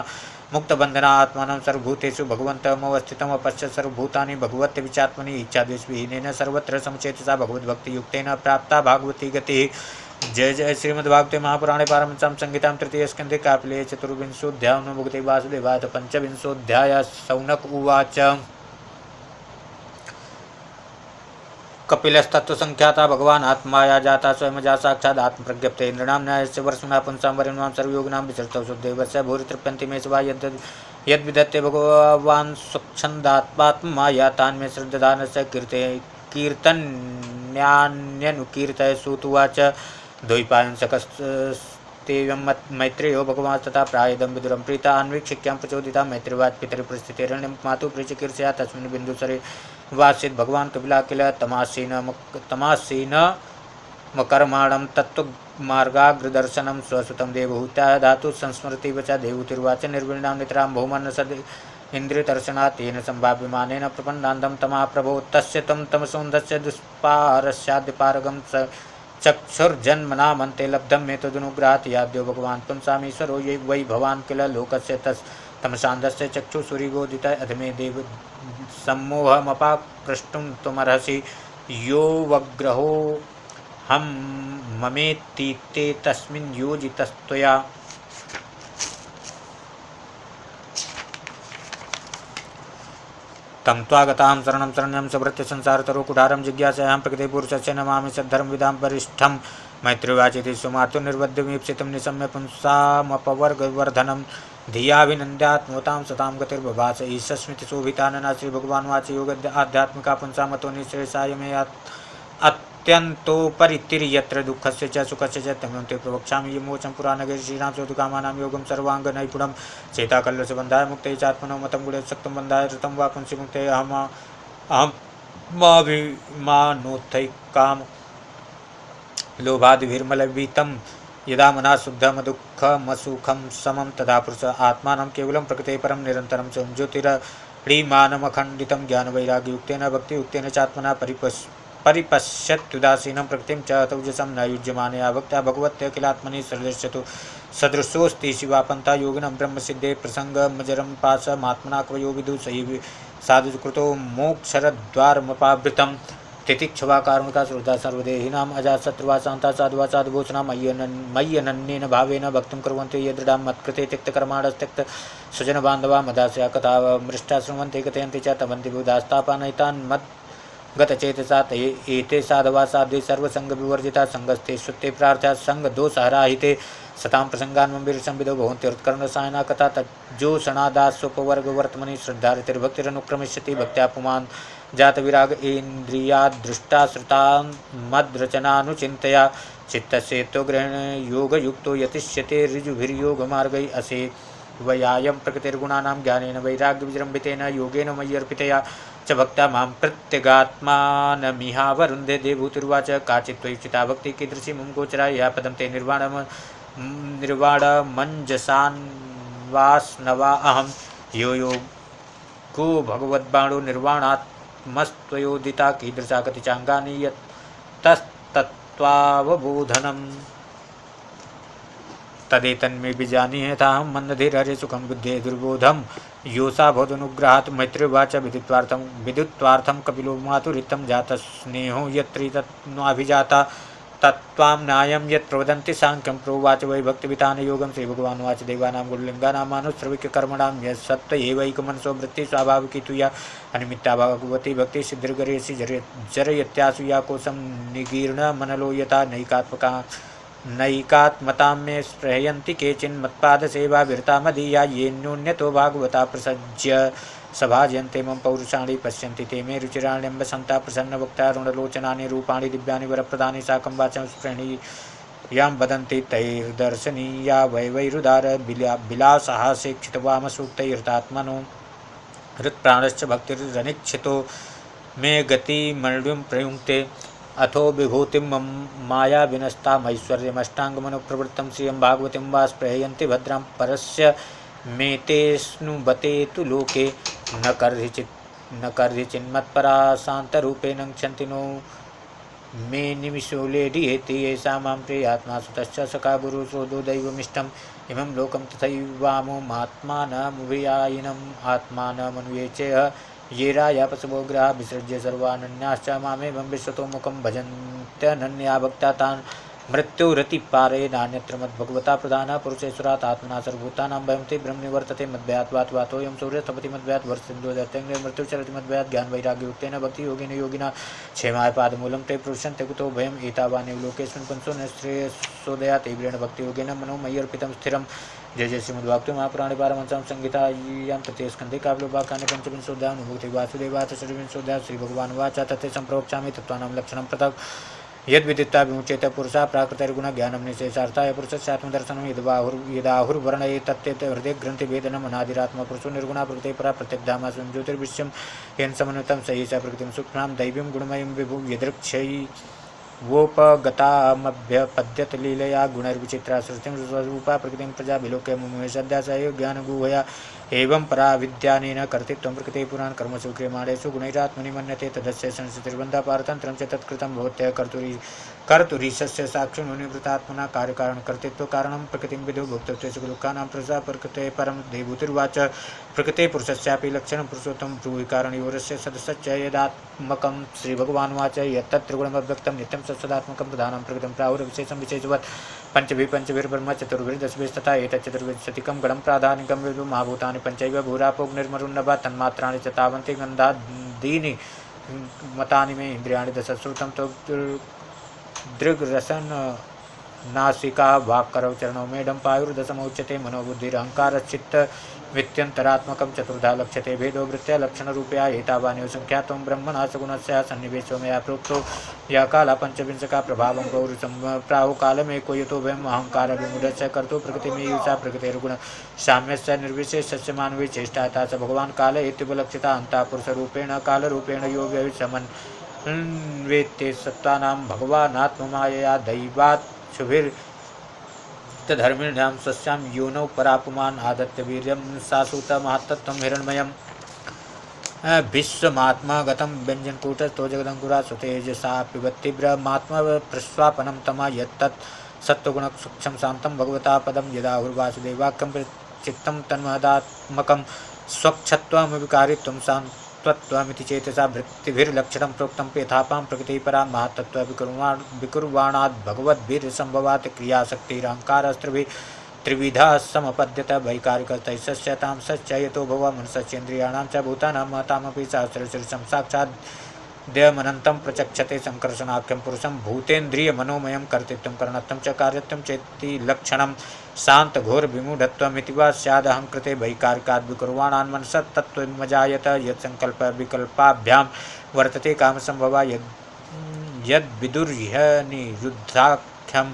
मुक्तबन्धना आत्मानं सर्वभूतेषु भगवन्तमवस्थितम् अपश्य सर्वभूतानि भगवत्य विचात्मनि इच्छाद्वेषविहीनेन सर्वत्र समचेतसा भगवद्भक्तियुक्तेन प्राप्ता भागवती गतिः। जय जय श्रीमद्भागवते महापुराणे पारमहंस्यां संहितां तृतीयस्कन्धे कापिले चतुर्विंशोऽध्यायो नमोऽग्ते वासुदेवाय पंचविंशोऽध्यायः सौनक उवाच कपिलस्तत्त्वसंख्याता भगवान् आत्माया जाता स्वयं साक्षात् आत्मप्रज्ञप्ते इन्द्राणां न्यायस्य वर्षुणा पुंसां वरिणां सर्वयोगिनां विचरतौ शुद्धदेवस्य भूरि तृप्यन्ति मे वा यद्विदत्ते भगवान् स्वच्छन्दात्मात्मया तान् मे श्रद्धानस्य कीर्तन्यान्यनुकीर्तय सूतुवाच द्वैपायनसकस्तेयं मैत्रेयो भगवान् तथा प्रायदं विदुरं प्रीता अन्वीक्षिक्यां प्रचोदिता मैत्रेवाच पितरिपरिस्थितेरण्यं मातुः प्रीचकीर्षया तस्मिन् बिन्दुसरे वासित भगवान् कपिला किल तमासीन मकर्माणं तत्त्वमार्गाग्रदर्शनं स्वसुतं देवहूत्या धातु संस्मृति च देवहूतिर्वाच निर्विण्णां नितरां बहुमन्न सद इन्द्रियदर्शनात् तेन सम्भाव्यमानेन प्रपन्नान्दं तमा प्रभो तस्य तं तमसोन्धस्य दुष्पारस्याद्यपारगं चक्षुर्जन्मनामन्ते लब्धं मे तदनुग्रहात् याद्यो भगवान् पुंसामीश्वरो ये वै भवान् किल लोकस्य तमसान्धस्य चक्षुसुरिगोदित अधमे देव सम्मोहमपाकृष्टुं त्वमर्हसि यो वग्रहो हम ममेतीते तस्मिन् योजितस्त्वया। तं त्वागतां शरणं शरण्यं सभृत्य संसारतरो कुठारं जिज्ञासायां प्रकृते पुरुषस्य नमामि सद्धर्मविदां वरिष्ठं मैत्रेयवाचेति सुमातुर्निर्वध्यमीप्सितं निशम्य पुंसामपवर्गवर्धनं धियाभिनन्द्यात्मतां सतां गतिर्बभास ईशस्मितिशोभितानना श्रीभगवानुवाच योगद्य आध्यात्मिका पुंसामतो निःश्रेयसाय मे अत्यन्तोपरितिर्यत्र दुःखस्य च सुखस्य च तं ते प्रवक्ष्यामि यमोचं पुराणगे श्रीराम चौतुकामानां योगं सर्वाङ्गनैपुणं चेताकल्लसबन्धाय मुक्ते चात्मनो मतं गुणसक्तं बन्धाय ऋतं वा पुंसि मुक्ते अहमाभिमानोत्थैकाम लोभादिभिर्मलभीतं यदा मना शुद्धमदुःखमसुखं समं तदा पुरुष आत्मानं केवलं प्रकृते परं निरन्तरं च ज्योतिरह्रीमानमखण्डितं ज्ञानवैराग्ययुक्तेन भक्तियुक्तेन चात्मना परिपश्यत्युदासीनं प्रकृतिं च तौजसं न युज्यमानया भक्त्या भगवत्यखिलात्मनि सदृश्यतु सदृशोऽस्ति शिवापन्था योगिनं ब्रह्मसिद्धे प्रसङ्गमजरं पाशमात्मना क्वयो विदु सही साधुकृतो मोक्षरद्वारमपावृतं तितिक्षवा कारुणिका श्रोता सर्वदेहिनाम् अजाशत्रुवा शान्ता साधुवा साधुभूषणा मय्यनन्येन भावेन भक्तिं कुर्वन्ति यदृढां मत्कृते त्यक्तकर्माणस्त्यक्त स्वजनबान्धवा मदास्या कथा मृष्टा शृण्वन्ति कथयन्ति च तवन्ति बुधास्तापानयितान् मद्गतचेतसा एते साधवा साध्वे सर्वसङ्गविवर्जिता सङ्गस्ते श्रुते प्रार्थ्या सङ्गदोषहराहिते सतां प्रसङ्गान्मम्बिरसंविदो भवन्त्यर्थकर्णसायना कथा तज्जोषणादास्वपवर्गवर्तमनि श्रद्धारितिर्भक्तिरनुक्रमिष्यति भक्त्या पुमान् जातविराग इन्द्रियादृष्टा श्रुता मद्रचनानुचिन्तया चित्तस्येतो ग्रहण योगयुक्तो यतिष्यते ऋजुभिर्योगमार्गै असे वयायं प्रकृतिर्गुणानां ज्ञानेन वैराग्यविजृम्भितेन योगेन मय्यर्पितया च भक्त्या मां प्रत्यगात्मानमिहावरुन्धे देवभूतिर्वाच काचित् त्वयिचिता भक्ति कीदृशी मुं गोचरा या पदं ते निर्वाणमञ्जसान् वासनवा अहम यो योगो भगवद्बाणो निर्वाणात्मस्त्वयोदिता कीदृशा कति चांगानि यत्तस्तत्त्वावबोधनम् तदेतन्मे बीजानीयताहं मन्दधीरहरे सुखं बुद्धे दुर्बोधं योषा भवदनुग्रहात् मैत्रीवाच विदुत्वार्थं कपिलो मातुरितं जातस्नेहो यत्र तत्त्वाभिजाता तत्त्वां न्यायं यत् प्रवदन्ति सांख्यं प्रोवाच वै भक्तिवितान योगं श्रीभगवानुवाच देवानां गुणलिङ्गानामानुश्रविककर्मणां यत्सत्त्व एवैकमनसो वृत्ति स्वाभाविकी तुया अनिमित्ता भगवती भक्ति सिद्धिर्गरेसि जरयत्यासु या कोशं निगीर्णमनलो यथा नैकात्मतां मे स्पृहयन्ति केचिन्मत्पादसेवा विरता मदीया येन्योन्यतो भागवता प्रसज्य सभाजयन्ते मम पौरुषाणि पश्यन्ति ते मे रुचिराण्यम्बसन्ता प्रसन्नवक्ता रुणलोचनानि रूपाणि दिव्यानि वरप्रदानि साकं वाचं स्पृहणीयां वदन्ति तैर्दर्शनीया वैवैरुदार विलासहासेक्षितवामसूक्तैर्तात्मनो हृत्प्राणश्च भक्तिरनिक्षितो मे गतिमण्डुं प्रयुङ्क्ते अथो विभूतिं मम माया विनस्तामैश्वर्यमष्टाङ्गमनुप्रवृत्तं श्रियं भागवतीं वा स्पृहयन्ति भद्रां परस्य मेतेऽश्नुबते तु लोके न कर्हिचिन्मत्पराशान्तरूपेण क्षन्ति नो मे निमिषो लेढीयेति येषा मां प्रियात्मा सुतश्च सखा गुरुसोदो दैवमिष्टम् इमं लोकं तथैवामो महात्मानमुभयायिनम् आत्मानमनुयेचेह ये राया पशवो ग्रहा विसृज्य सर्वानन्याश्च मामेवं विश्वतो मुखं भजन्त्यनन्या भक्ता तान् मृत्युरतिपारे नान्यत्र मद्भगवता प्रधानः पुरुषेश्वरात् आत्मना सर्वभूतानां भयं ते ब्रह्मणि वर्तते मद्भयात् वातवातोऽयं सूर्यस्तपति मद्भयात् वर्षेन्दुर्दैत्यङ्गे मृत्युचरति मद्भयात् ज्ञानवैराग्ययुक्तेन भक्तियोगेन योगिना क्षेमाय पादमूलं ते पुरुषन्ते कुतो भयम् एतावानेव लोकेऽस्मिन् पुंसो न श्रेयसोदया तीव्रेण भक्तियोगेन मनोमय्यर्पितं स्थिरम् जय जय श्रीमद्भागवते महापुराणे पारमहंस्यां संहितायां तृतीय स्कन्धे काव्योपाख्याने पंचविंशोऽध्यायः अनुभूति वासुदेवाथ षड्विंशोऽध्यायः श्रीभगवानुवाच तथे सम्प्रवक्ष्यामि तत्त्वानां लक्षणं पृथक् यद्विदित्वा विमुच्येत पुरुषः प्राकृतैर्गुणज्ञानं निःशेषार्थाय पुरुषस्यात्मदर्शनं यदाहुर्वर्णये तत्तेत हृदयग्रन्थिभेदनम् अनादिरात्मपुरुषो निर्गुणा प्रकृते परा प्रत्यग्धामा स्वयं ज्योतिर्विश्वं येन समन्वितं स एषा प्रकृतिं सूक्ष्मां दैवीं गुणमयीं विभुं यदृक्षयैवोपगतामभ्यपद्यत लीलया गुणैर्विचित्रा सृष्टिं स्वरूपा प्रकृतिं प्रजाभिलोक्य मुमुहे सद्या स एव ज्ञानगुहया एवं परा विद्यानेन कर्तृत्वं प्रकृते पुराण कर्मसु क्रियमाणेषु गुणैरात्मनि मन्यते तदस्य संस्थितिर्बन्धा पारतन्त्रं च तत्कृतं भवत्यः कर्तुरीशस्य साक्षिणो निवृत्तात्मना कार्यकारणकर्तृत्वकारणं प्रकृतिं विदुः भोक्तृत्वे सुखदुःखानां प्रजा प्रकृते परं देवभूतिर्वाच प्रकृते पुरुषस्यापि लक्षणं पुरुषोत्तमं ब्रूहि कारणयोरस्य सदसच्च यदात्मकं श्रीभगवानुवाच यत्तत्त्रिगुणमव्यक्तं नित्यं सत्सदात्मकं प्रधानं प्रकृतं प्राहुरविशेषं विशेषवत् पंचभिर्ब्रह्म चतुर्भिर्दशभिस्तथा एतच्चतुर्विंशतिकं गणं प्राधानिकं विदु महाभूतानि पञ्चैव भूरापोग्निर्मरुन्नभा तन्मात्राणि च तावन्ति गन्धादीनि मतानि मे इन्द्रियाणि दशश्रुतं दृग्रसन नासिका वाक्करौ चरणौ मेढं पायुर्दशमोच्यते मनोबुद्धिरहङ्कारश्चित्त वित्यन्तरात्मकं चतुर्धा लक्ष्यते भेदो वृत्त्या लक्षणरूपया एतावानेव संख्यात्वं ब्रह्मणा सगुणस्य सन्निवेशो मया प्रोक्तो या काला पंचविंशका प्रभावं पौरुषं प्राहुकालमेको यतो वयम् अहङ्कारविमूढस्य कर्तु प्रकृतिमेयुषा प्रकृतेर्गुण साम्यस्य निर्विशेषस्य मानवी चेष्टाता च भगवान् काल इत्युपलक्षिता अन्ता पुरुषरूपेण कालरूपेण यो व्यविसमन्वेत्ते सत्त्वानां भगवानात्ममायया दैवात् शुभिर्धर्मिण्यां स्वस्यां योनौ परापुमान् आदत्य वीर्यं सासुत महत्तत्त्वं हिरण्मयम् विश्वमात्मा गतं व्यञ्जनकूटस्थो जगदङ्कुरा सुतेजसा पिबत्ति ब्रह्मात्मा प्रस्वापनं तमा यत्तत् सत्त्वगुणसूक्ष्मं शान्तं भगवता पदं यदाहुर्वासुदेवाख्यं चित्तं तन्महदात्मकं स्वच्छत्वमविकारित्वं शान्तत्वमिति चेतसा वृत्तिभिर्लक्षणं प्रोक्तं यथापां प्रकृतिपरा महत्तत्त्वविकुर्वाणाद् भगवद्भिर्सम्भवात् क्रियाशक्तिरहङ्कारस्त्रिभिः त्रिविधा समपद्यत वैकारिकतैश्य तांसश्च यतो भव मनुष्येन्द्रियाणां च भूतानां महतामपि सहस्रशीर्षं साक्षाद्यमनन्तं प्रचक्षते संकर्षणाख्यं पुरुषं भूतेन्द्रियमनोमयं कर्तृत्वं करणत्वं च कार्यत्वं चेति लक्षणं शान्तघोरविमूढत्वमिति वा स्यादहङ्कृते वैकारिकाद् विकुर्वाणान् मनसस्तत्त्वमजायत यत्सङ्कल्पविकल्पाभ्यां वर्तते कामसम्भवा यद्विदुर्ह्यनिरुद्धाख्यं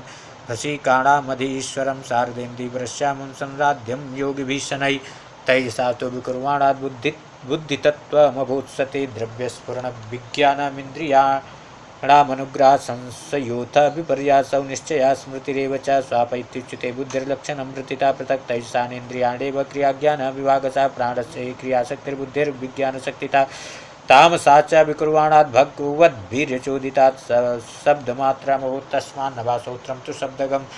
वशीकाणामधीश्वरं शारदेन्दीवरश्यामं संराध्यं योगिभिः शनैः तैः सातो विकुर्वाणाद् बुद्धितत्त्वमभूत्सते द्रव्यस्फुरणविज्ञानमिन्द्रियाणां क्षणामनुग्रह संशयोऽथ विपर्यासौ निश्चया स्मृतिरेव च स्वापैत्युच्यते बुद्धिर्लक्षणं वृत्तिता पृथक् तैषानेन्द्रियाणेव क्रियाज्ञान विभागसा प्राणस्य क्रियाशक्तिर्बुद्धिर्विज्ञानशक्तिता तामसा च विकुर्वाणात् भगवद्भिर्यचोदितात् शब्दमात्रमभूत् तस्मान्नभासोत्रं तु शब्दगम्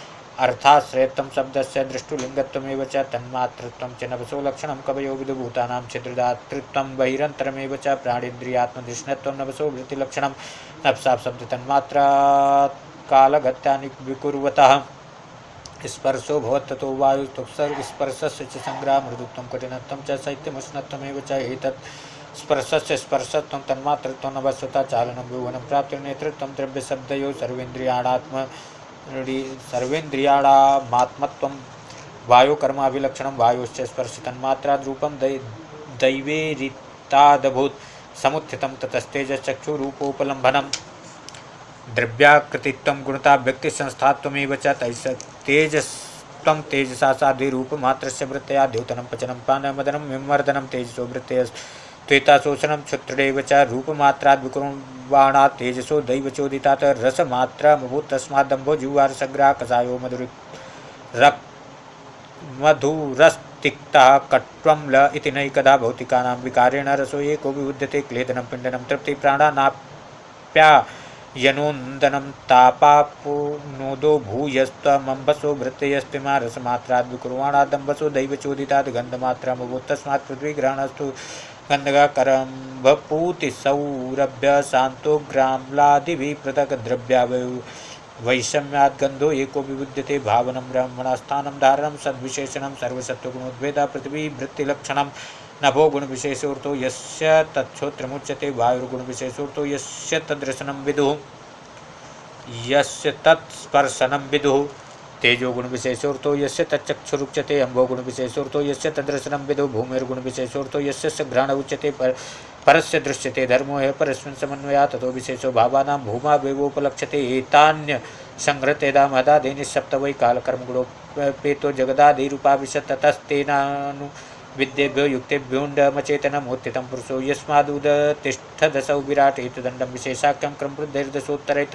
अर्थाश्रयत्वं शब्दस्य दृष्टुलिङ्गत्वमेव च तन्मात्रत्वं च नभसो लक्षणं कवयो विदुभूतानां छिद्रदातृत्वं बहिरन्तरमेव च प्राणेन्द्रियात्मधिष्णत्वं नभसो वृत्तिलक्षणं नभसा शब्दतन्मात्रात् कालगत्यानि विकुर्वतः स्पर्शो भवत्ततो वायुस्पर्शस्य च संग्रह मृदुत्वं कठिनत्वं च शैत्यमुष्णत्वमेव च एतत् स्पर्शस्य स्पर्शत्वं तन्मात्रत्वं नभस्वता चालनं भुवनं प्राप्तिर्नेतृत्वं द्रव्यशब्दयोः सर्वेन्द्रियाणामात्मत्वं वायुकर्माभिलक्षणं वायोश्च स्पर्शतन्मात्राद्रूपं दैवेरितादभूत् समुत्थितं ततस्तेजश्चक्षुरूपोपलम्भनं द्रव्याकृतित्वं गुणता व्यक्तिसंस्थात्वमेव च तेजस्त्वं तेजसा साधिरूपमात्रस्य वृत्तया द्योतनं पचनं पानमदनं विमर्दनं तेजसो वृत्तयस्त्वेता शोषणं क्षुत्रेव च रूपमात्राद् विकुर्वाणात् तेजसो दैवचोदितात् रसमात्रमभूत् तस्माद्दम्भो जिह्वारसग्राह कषायो मधुरस्तिक्तः कट्वं ल इति नैकदा भौतिकानां विकारेण रसो एको विबुध्यते क्लेदनं पिण्डनं तृप्तिप्राणानाप्यायनोन्दनं तापापुनोदो भूयस्त्वमम्भसो वृत्तयस्तिमा रसमात्राद् विकुर्वाणादम्भसो दैवचोदितात् गन्धमात्रमभूत् तस्मात् पृथ्वीग्रहणस्तु गन्धकरम्भपूतिसौरभ्य शान्तोग्राम्लादिभिः पृथक् द्रव्यावयु वैषम्यात् गन्धो एको विबुध्यते भावनं ब्रह्मणस्थानं धारणं सद्विशेषणं सर्वसत्त्वगुणोद्भेदा पृथ्वी वृत्तिलक्षणं नभो गुणविशेषोऽर्थो यस्य तच्छोत्रमुच्यते वायुर्गुणविशेषोऽर्थो यस्य तद्रसनं विदुः यस्य तत्स्पर्शनं विदुः तेजो गुणविशेषोऽर्थो यस्य तच्चक्षुरुच्यते अम्बो गुणविशेषोऽर्थो यस्य तद्रसनं विदुः भूमिर्गुणविशेषोऽर्थो यस्य ग्रहण उच्यते परस्य दृश्यते धर्मो ह्यः परस्मिन् समन्वयात् ततो विशेषो भावानां भूमावेवोपलक्ष्यते एतान्य संहृतेदा महदादीनि सप्त वै कालकर्मगुणोपेतो जगदादिरूपाविशत् ततस्तेनानु विद्येभ्यो युक्तेभ्योऽण्डमचेतनमोत्थितं पुरुषो यस्मादुदतिष्ठदसौ विराट एतदण्डं विशेषाख्यं क्रमवृद्धिर्दशोत्तरै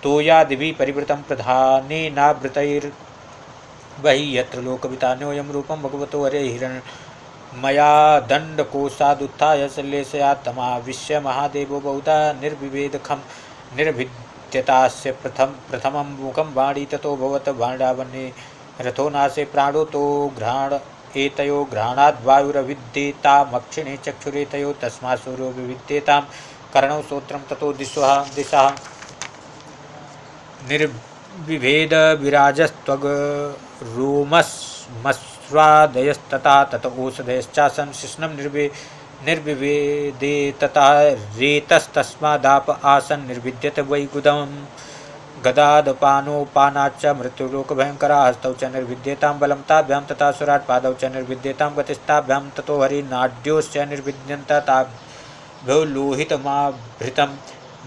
तोयादिभिः परिवृतं प्रधानेनावृतैर्बहिः यत्र लोकवितान्योऽयं रूपं भगवतो हरेः हिरण्मया दण्डकोशादुत्थाय सल्लेशयात्तमाविश्य महादेवो बहुधा निर्विभेदखं निर्भिद्यतास्य प्रथमं मुखं वाणी ततो भवत वाणावन्ये रथो नासे प्राणो तो घ्राण एतयो घ्राणाद्वायुरविद्येतामक्षिणे चक्षुरेतयो तस्मात् सूर्यो विविद्येतां कर्णौ श्रोत्रं ततो दिशः निर्विभेद विराजस्त्वगरोमस्मस्वादयस्तथा तत ओषधयश्चासन् शिष्णं निर्विभेदे तथा रेतस्तस्मादाप आसन् निर्विद्यत वै गुदं गदादपानोपानाच्च मृत्युलोकभयङ्करा हस्तौ च निर्विद्येतां बलं ताभ्यां तथा सुराट् पादौ च निर्विद्येतां गतिस्ताभ्यां ततो हरिनाड्योश्च निर्विद्यन्त ताभ्यो लोहितमाभृतं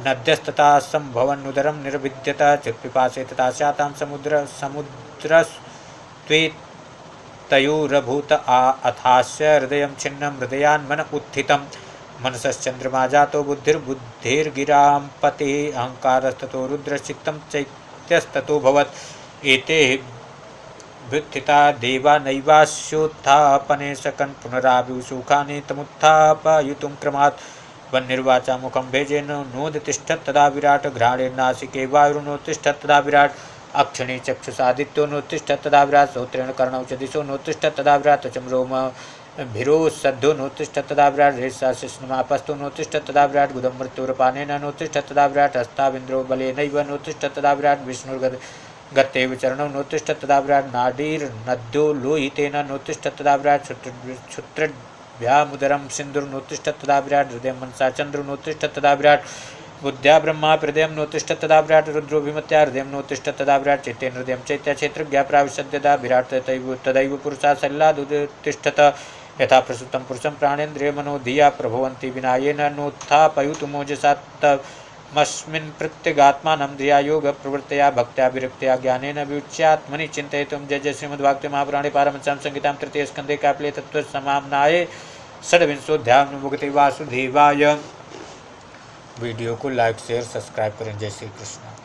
नद्यस्तथा संभवन्नुदरं निर्विद्यत चित्पिपासे तथा स्यातां समुद्रस्त्वेतयोरभूत अथास्य हृदयं छिन्नं हृदयान्मन उत्थितं मनसश्चन्द्रमा जातो बुद्धिर्बुद्धिर्गिरां पतिः अहङ्कारस्ततो रुद्रश्चित्तं चैत्यस्ततो भवत् एते व्युत्थिता देवा नैवास्योत्थापने सकन् पुनराभिसुखानि तमुत्थापयितुं क्रमात् वह्निर्वाचा मुखं भेजेन नोदतिष्ठत् तदा विराट घ्राणेर्नासिके वायुर्नोत्तिष्ठत् तदा विराट अक्षिणे चक्षुषादित्यो नोत्तिष्ठत् तदा विराट श्रोत्रेण कर्णौ च दिशो नोत्तिष्ठत् तदा विराट त्वचं रोमभिरोसद्धो नोत्तिष्ठत् तदा विराट रेषाशिष्णमापस्थो नोत्तिष्ठत् तदा विराट गुदं मृत्युरपानेन नोत्तिष्ठत् तदा विराट हस्ताविन्द्रो बलेनैव नोत्तिष्ठत् तदा विराट विष्णुर्गत्तेव चरणौ नोत्तिष्ठत् तदा विराट नाडीर्नद्यो लोहितेन नोत्तिष्ठत् तदा विराट क्षुत्रभ्यामुदरं सिन्धुर्नोत्तिष्ठत् तदा विराट हृदयं मनसा चन्द्रुर्नोत्तिष्ठत् तदा विराट बुद्ध्या ब्रह्मा हृदयं नोत्तिष्ठत् तदा विराट रुद्रोभिमत्या हृदयं नोत्तिष्ठत् तदा विराट चित्तेन हृदयं चैत्या क्षेत्रज्ञा प्राविशद्यदा विराट तदैव पुरुषा सल्लादुत्तिष्ठत् यथा प्रसुतं पुरुषं प्राणेन्द्रियमनो धिया प्रभवन्ति विनायेन नोत्थापयुतुमोजसा तमस्मिन् प्रत्यगात्मानं धिया योगप्रवृत्तया भक्त्या विरक्त्या ज्ञानेन विउच्यात्मनि चिन्तयितुं जय जय श्रीमद्भागवते महापुराणे पारमहंस्यां संहितां तृतीयस्कन्धे कापिले तत्त्वसमाम्नाये षड्विंशोऽध्यायः नमो भगवते वासुदेवाय। वीडियो को लाइक शेयर सब्सक्राइब करें। जय श्री कृष्ण।